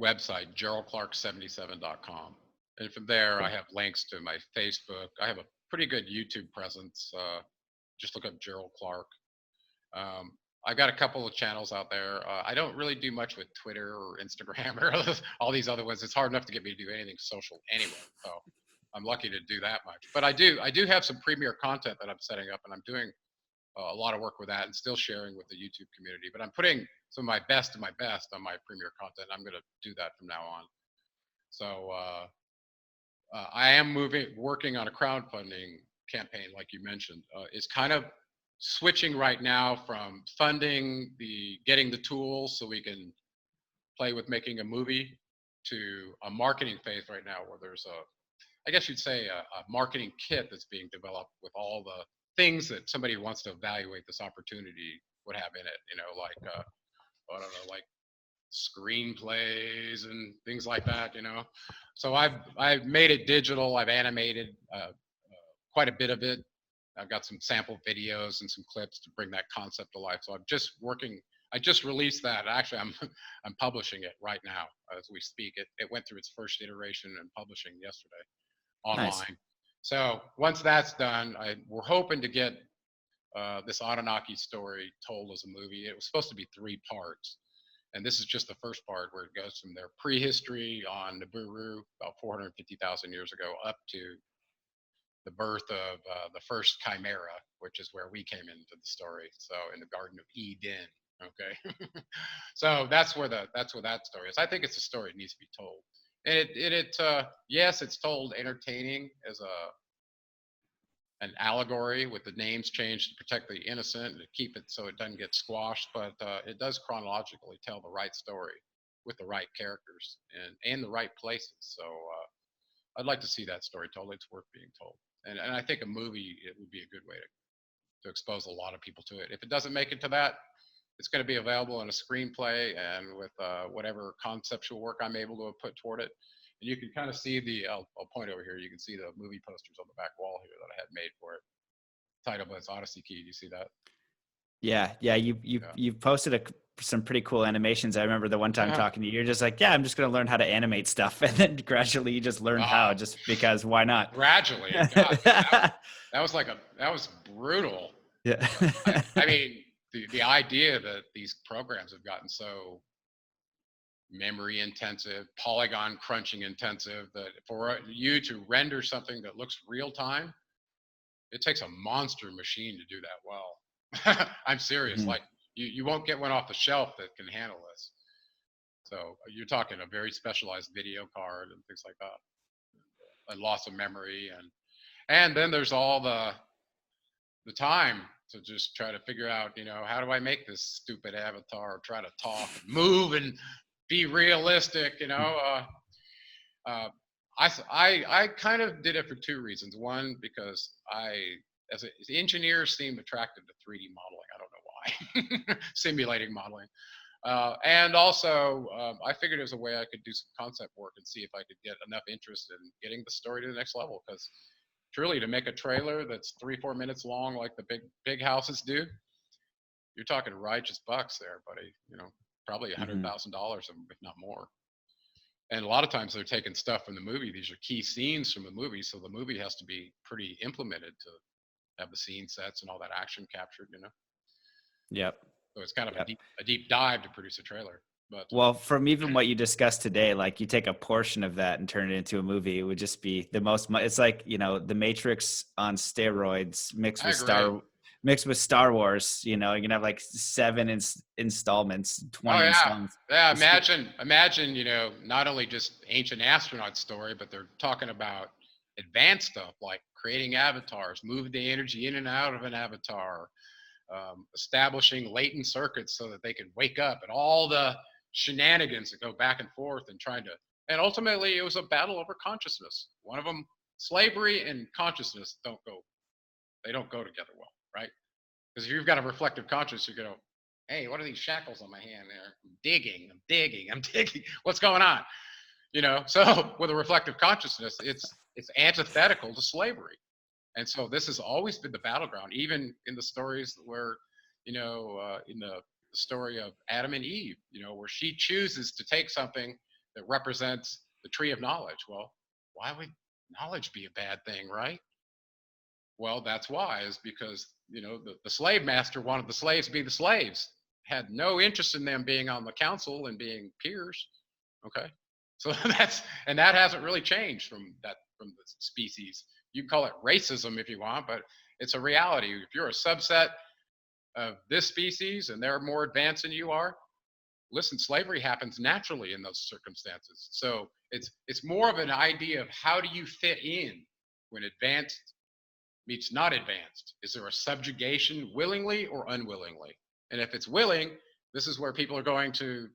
website, geraldclark77.com. And from there, I have links to my Facebook. I have a pretty good YouTube presence. Just look up Gerald Clark. I've got a couple of channels out there. I don't really do much with Twitter or Instagram or all these other ones. It's hard enough to get me to do anything social anyway. So I'm lucky to do that much. But I do have some premier content that I'm setting up, and I'm doing a lot of work with that and still sharing with the YouTube community. But I'm putting some of my best of my best on my premier content. I'm going to do that from now on. So I am working on a crowdfunding campaign, like you mentioned. It's kind of switching right now from funding getting the tools so we can play with making a movie, to a marketing phase right now where there's I guess you'd say a marketing kit that's being developed with all the things that somebody who wants to evaluate this opportunity would have in it, like I don't know, like screenplays and things like that. So I've made it digital. I've animated quite a bit of it. I've got some sample videos and some clips to bring that concept to life. So I'm just working. I just released that. Actually, I'm publishing it right now as we speak. It went through its first iteration and publishing yesterday online. Nice. So once that's done, we're hoping to get this Anunnaki story told as a movie. It was supposed to be 3 parts, and this is just the first part, where it goes from their prehistory on Nibiru about 450,000 years ago up to the birth of the first chimera, which is where we came into the story. So in the Garden of Eden. Okay. So that's where that story is. I think it's a story that needs to be told. And yes, it's told entertaining as an allegory with the names changed to protect the innocent and to keep it so it doesn't get squashed, but it does chronologically tell the right story with the right characters and the right places. So I'd like to see that story told. It's worth being told. And I think a movie, it would be a good way to expose a lot of people to it. If it doesn't make it to that, it's going to be available in a screenplay and with whatever conceptual work I'm able to put toward it. And you can kind of see I'll point over here. You can see the movie posters on the back wall here that I had made for it. Title was Odyssey Key. Do you see that? Yeah. You've posted some pretty cool animations. I remember the one time talking to you, you're just like, yeah, I'm just going to learn how to animate stuff. And then gradually you just learned how, just because why not? Gradually. God, that was brutal. Yeah. I mean, the idea that these programs have gotten so memory intensive, polygon crunching intensive, that for you to render something that looks real time, it takes a monster machine to do that well. I'm serious. Mhm. Like you won't get one off the shelf that can handle this. So you're talking a very specialized video card and things like that, and loss of memory, and then there's all the time to just try to figure out, how do I make this stupid avatar try to talk and move and be realistic, I kind of did it for two reasons. One, because as engineers seem attracted to 3D modeling. I don't know why. Simulating modeling. And also, I figured there's a way I could do some concept work and see if I could get enough interest in getting the story to the next level. Because truly, to make a trailer that's 3-4 minutes long, like the big houses do, you're talking righteous bucks there, buddy. Probably $100,000, if not more. And a lot of times they're taking stuff from the movie. These are key scenes from the movie, so the movie has to be pretty implemented to have the scene sets and all that action captured. Yep. So it's kind of a deep dive to produce a trailer. But well, from even what you discussed today, like you take a portion of that and turn it into a movie, it would just be the most. It's like the Matrix on steroids mixed with Star Wars. You can have like 7 installments, 20 installments. Yeah. Imagine, not only just ancient astronaut story, but they're talking about advanced stuff like creating avatars, moving the energy in and out of an avatar, establishing latent circuits so that they can wake up, and all the shenanigans that go back and forth and and ultimately it was a battle over consciousness. One of them, slavery and consciousness don't go together well, right? Because if you've got a reflective consciousness, you go, hey, what are these shackles on my hand there? I'm digging. What's going on? So with a reflective consciousness, it's antithetical to slavery. And so this has always been the battleground, even in the stories where, in the story of Adam and Eve, where she chooses to take something that represents the tree of knowledge. Well, why would knowledge be a bad thing, right? Well, that's why, is because, the slave master wanted the slaves to be the slaves, had no interest in them being on the council and being peers. Okay. So that hasn't really changed from the species. You can call it racism if you want, but it's a reality. If you're a subset of this species and they're more advanced than you are, listen, slavery happens naturally in those circumstances. So it's more of an idea of how do you fit in when advanced meets not advanced. Is there a subjugation willingly or unwillingly? And if it's willing, this is where people are going to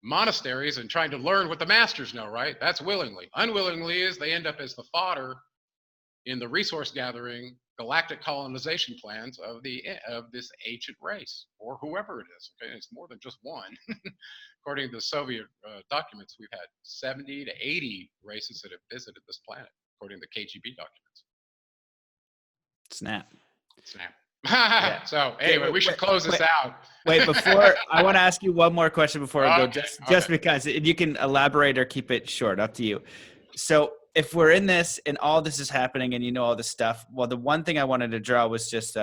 monasteries and trying to learn what the masters know, right? That's willingly. Unwillingly is they end up as the fodder in the resource gathering galactic colonization plans of this ancient race, or whoever it is. Okay, it's more than just one. According to the Soviet documents, we've had 70 to 80 races that have visited this planet, according to the KGB documents. Snap. Yeah. So anyway, we should close this out. Wait, I want to ask you one more question before we go, just because you can elaborate or keep it short, up to you. So if we're in this and all this is happening and all this stuff, well, the one thing I wanted to draw was just,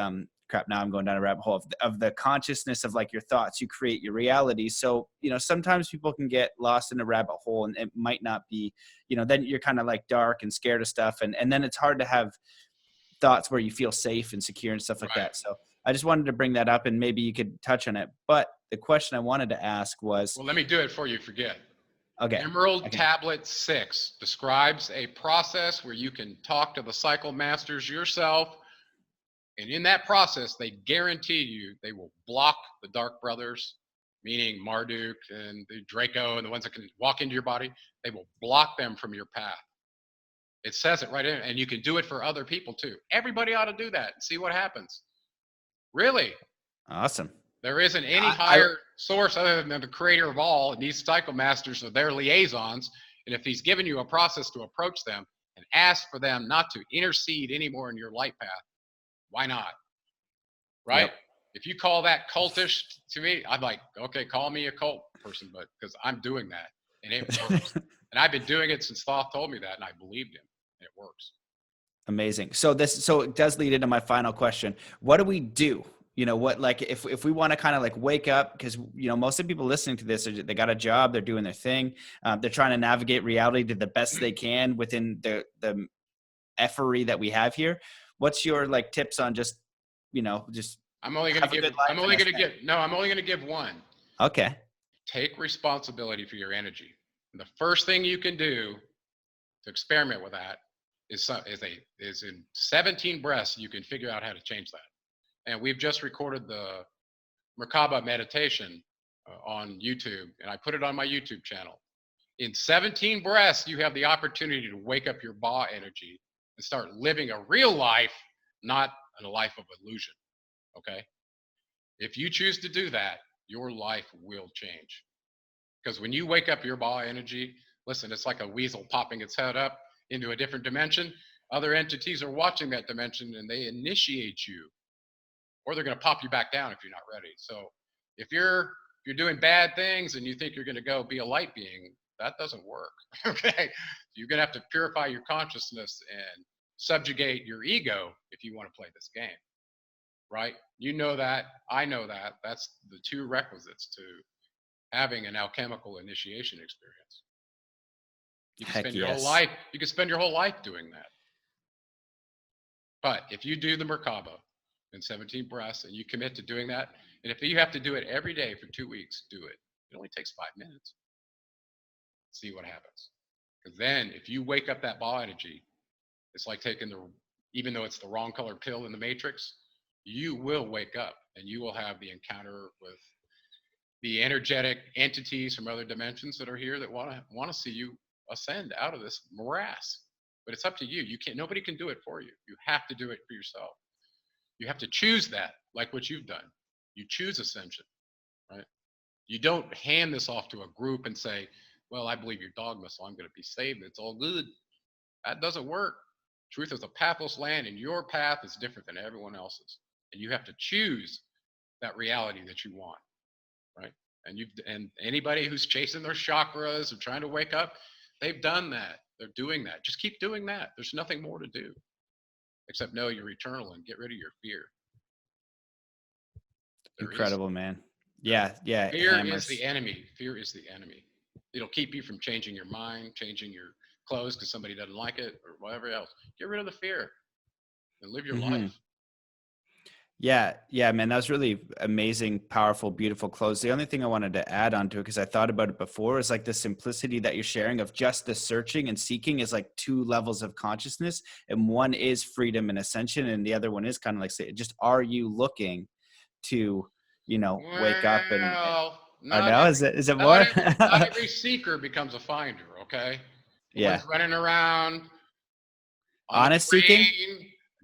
crap, now I'm going down a rabbit hole of the consciousness of like your thoughts. You create your reality. So, sometimes people can get lost in a rabbit hole and it might not be, then you're kind of like dark and scared of stuff. And then it's hard to have thoughts where you feel safe and secure and stuff like that. So I just wanted to bring that up and maybe you could touch on it. But the question I wanted to ask was, well, let me do it before you forget. Okay. Emerald Tablet 6 describes a process where you can talk to the cycle masters yourself. And in that process, they guarantee you they will block the Dark Brothers, meaning Marduk and the Draco and the ones that can walk into your body. They will block them from your path. It says it right in, and you can do it for other people too. Everybody ought to do that and see what happens. Really. Awesome. There isn't any higher source other than the creator of all, and these cycle masters are their liaisons. And if he's given you a process to approach them and ask for them not to intercede anymore in your light path, why not? Right? Yep. If you call that cultish to me, I'm like, okay, call me a cult person, but because I'm doing that and it works. And I've been doing it since Thoth told me that, and I believed him. And it works. Amazing. So it does lead into my final question. What do we do? You know, what, like, if we want to kind of like wake up, because, you know, most of the people listening to this, they got a job, they're doing their thing. They're trying to navigate reality to the best they can within the effery that we have here. What's your like tips on just, you know, just I'm only going to give one. Okay. Take responsibility for your energy. And the first thing you can do to experiment with that is in 17 breaths, you can figure out how to change that. And we've just recorded the Merkaba meditation on YouTube, and I put it on my YouTube channel. In 17 breaths, you have the opportunity to wake up your Ba energy and start living a real life, not a life of illusion. Okay? If you choose to do that, your life will change. Because when you wake up your Ba energy, listen, it's like a weasel popping its head up into a different dimension. Other entities are watching that dimension and they initiate you, or they're going to pop you back down if you're not ready. So if you're doing bad things and you think you're going to go be a light being, that doesn't work. Okay, you're going to have to purify your consciousness and subjugate your ego if you want to play this game, right? You know that, I know that. That's the two requisites to having an alchemical initiation experience. You can spend your whole life. You can spend your whole life doing that. But if you do the Merkaba in 17 breaths and you commit to doing that, and if you have to do it every day for 2 weeks, do it. It only takes 5 minutes. See what happens. Because then if you wake up that Ba energy, it's like taking even though it's the wrong color pill in the Matrix, you will wake up and you will have the encounter with the energetic entities from other dimensions that are here that want to see you ascend out of this morass. But it's up to you. Nobody can do it for you. You have to do it for yourself. You have to choose that, like what you've done. You choose ascension, right? You don't hand this off to a group and say, well, I believe your dogma, so I'm going to be saved. It's all good. That doesn't work. Truth is a pathless land, and your path is different than everyone else's. And you have to choose that reality that you want, right? And anybody who's chasing their chakras or trying to wake up, they've done that. They're doing that. Just keep doing that. There's nothing more to do except know you're eternal and get rid of your fear. Incredible, man. Yeah. Fear is the enemy. Fear is the enemy. It'll keep you from changing your mind, changing your clothes because somebody doesn't like it or whatever else. Get rid of the fear and live your life. Yeah, man, that was really amazing, powerful, beautiful close. The only thing I wanted to add on to it, because I thought about it before, is like the simplicity that you're sharing of just the searching and seeking is like 2 levels of consciousness. And one is freedom and ascension. And the other one is kind of like, say, just, are you looking to, you know, wake up and is it more? Not every seeker becomes a finder. Okay. Everyone's running around. Honest seeking.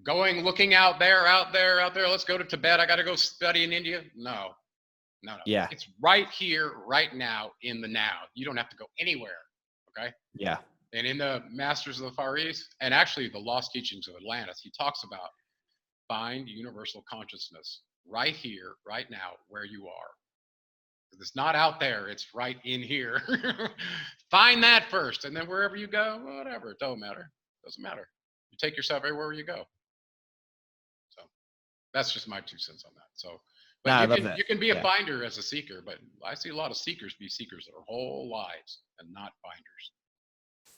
Looking out there. Let's go to Tibet. I got to go study in India. No. Yeah. It's right here, right now, in the now. You don't have to go anywhere. Okay. Yeah. And in the Masters of the Far East, and actually the Lost Teachings of Atlantis, he talks about find universal consciousness right here, right now, where you are. It's not out there. It's right in here. Find that first. And then wherever you go, whatever. It don't matter. Doesn't matter. You take yourself everywhere you go. So that's just my 2 cents on that. So, but you can be a finder as a seeker, but I see a lot of seekers be seekers their whole lives and not finders.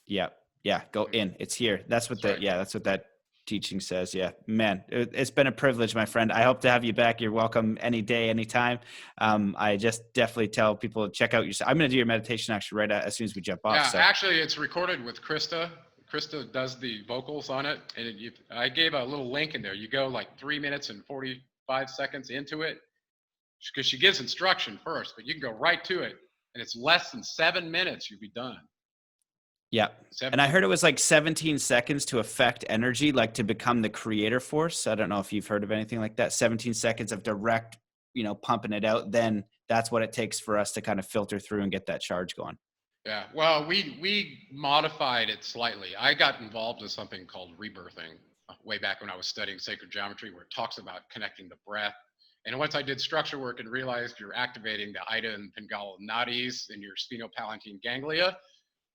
Yeah. Go in. It's here. That's what that's what that teaching says. Yeah, man, it's been a privilege, my friend. I hope to have you back. You're welcome any day, anytime. I just definitely tell people to check out I'm going to do your meditation actually right as soon as we jump off. Yeah, actually it's recorded with Krista. Krista does the vocals on it. And I gave a little link in there. You go like 3 minutes and 45 seconds into it because she gives instruction first, but you can go right to it. And it's less than 7 minutes. You'll be done. Yeah. And I heard it was like 17 seconds to affect energy, like to become the creator force. I don't know if you've heard of anything like that. 17 seconds of direct pumping it out, then that's what it takes for us to kind of filter through and get that charge going. Yeah, well, we modified it slightly. I got involved in something called rebirthing way back when I was studying sacred geometry, where it talks about connecting the breath. And once I did structure work and realized you're activating the Ida and Pingala nadis in your sphenopalatine ganglia,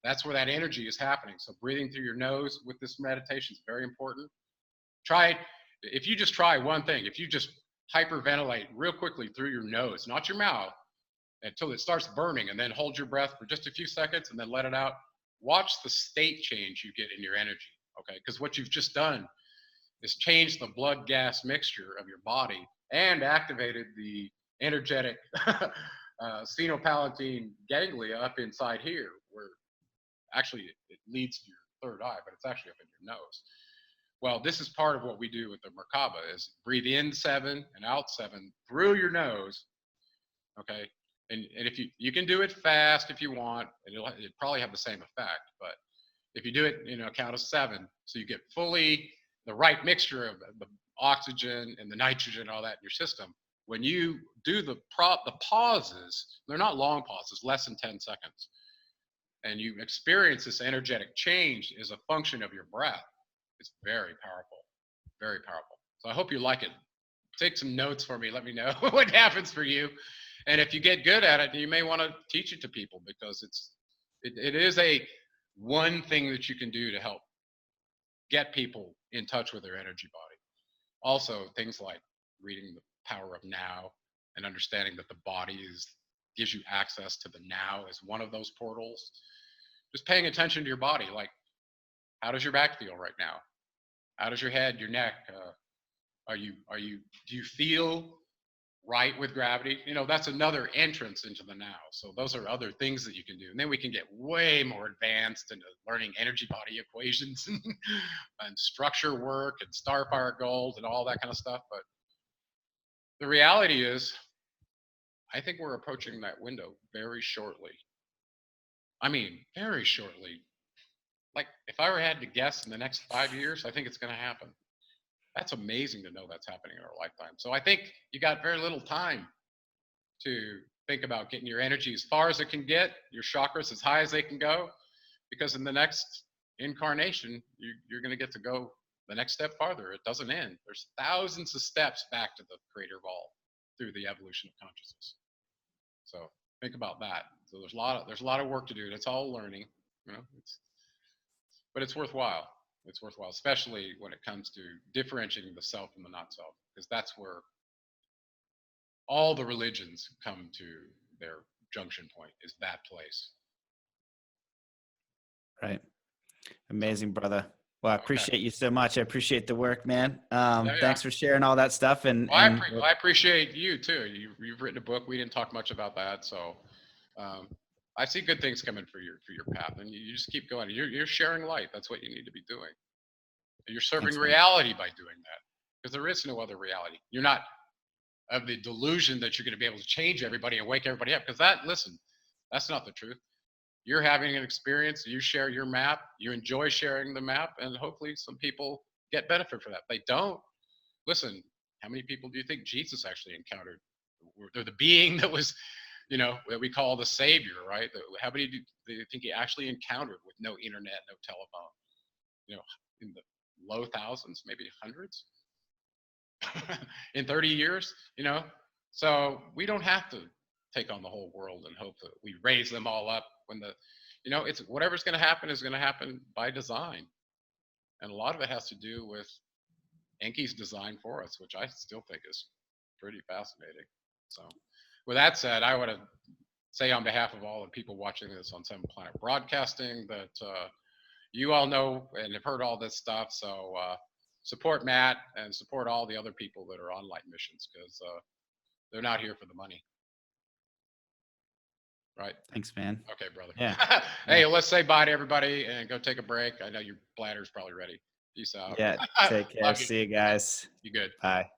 that's where that energy is happening. So breathing through your nose with this meditation is very important. If you just try one thing, if you just hyperventilate real quickly through your nose, not your mouth, until it starts burning, and then hold your breath for just a few seconds and then let it out. Watch the state change you get in your energy, okay? Because what you've just done is changed the blood gas mixture of your body and activated the energetic sphenopalatine ganglia up inside here, where actually it leads to your third eye, but it's actually up in your nose. Well, this is part of what we do with the Merkaba, is breathe in 7 and out 7 through your nose, okay? And if you can do it fast if you want, and it'll probably have the same effect. But if you do it, count of 7, so you get fully the right mixture of the oxygen and the nitrogen and all that in your system. When you do the pauses, they're not long pauses, less than 10 seconds, and you experience this energetic change as a function of your breath. It's very powerful, very powerful. So I hope you like it. Take some notes for me. Let me know what happens for you. And if you get good at it, you may want to teach it to people, because it is a one thing that you can do to help get people in touch with their energy body. Also, things like reading The Power of Now and understanding that the body gives you access to the now as one of those portals. Just paying attention to your body, like, how does your back feel right now? How does your head, your neck? Do you feel right with gravity? That's another entrance into the now. So those are other things that you can do. And then we can get way more advanced into learning energy body equations and structure work and starfire gold and all that kind of stuff. But the reality is, I think we're approaching that window very shortly. I mean, very shortly. Like, if I had to guess, in the next 5 years, I think it's going to happen. That's amazing to know that's happening in our lifetime. So I think you got very little time to think about getting your energy as far as it can get, your chakras as high as they can go, because in the next incarnation, you're going to get to go the next step farther. It doesn't end. There's thousands of steps back to the creator of all through the evolution of consciousness. So think about that. So there's a lot of work to do. It's all learning, but it's worthwhile. It's worthwhile, especially when it comes to differentiating the self from the not self, because that's where all the religions come to their junction point, is that place. Right. Amazing, brother. Well, I appreciate you so much. I appreciate the work, man. Thanks for sharing all that stuff. And I appreciate you too. You've written a book. We didn't talk much about that. So I see good things coming for your path, and you just keep going. You're sharing light. That's what you need to be doing. You're serving reality by doing that, because there is no other reality. You're not of the delusion that you're going to be able to change everybody and wake everybody up, because that's not the truth. You're having an experience, you share your map, you enjoy sharing the map, and hopefully some people get benefit for that. They don't. Listen, how many people do you think Jesus actually encountered? They're the being that was, that we call the Savior, right? How many do you think he actually encountered with no internet, no telephone? In the low thousands, maybe hundreds in 30 years, So we don't have to take on the whole world and hope that we raise them all up when it's whatever's going to happen is going to happen by design. And a lot of it has to do with Enki's design for us, which I still think is pretty fascinating. So with that said, I want to say on behalf of all the people watching this on Seven Planet Broadcasting that you all know and have heard all this stuff. So support Matt and support all the other people that are on light missions, because they're not here for the money. Right. Thanks, man. Okay, brother. Yeah. Hey, let's say bye to everybody and go take a break. I know your bladder's probably ready. Peace out. Yeah. Take care. See you guys. You good. Bye.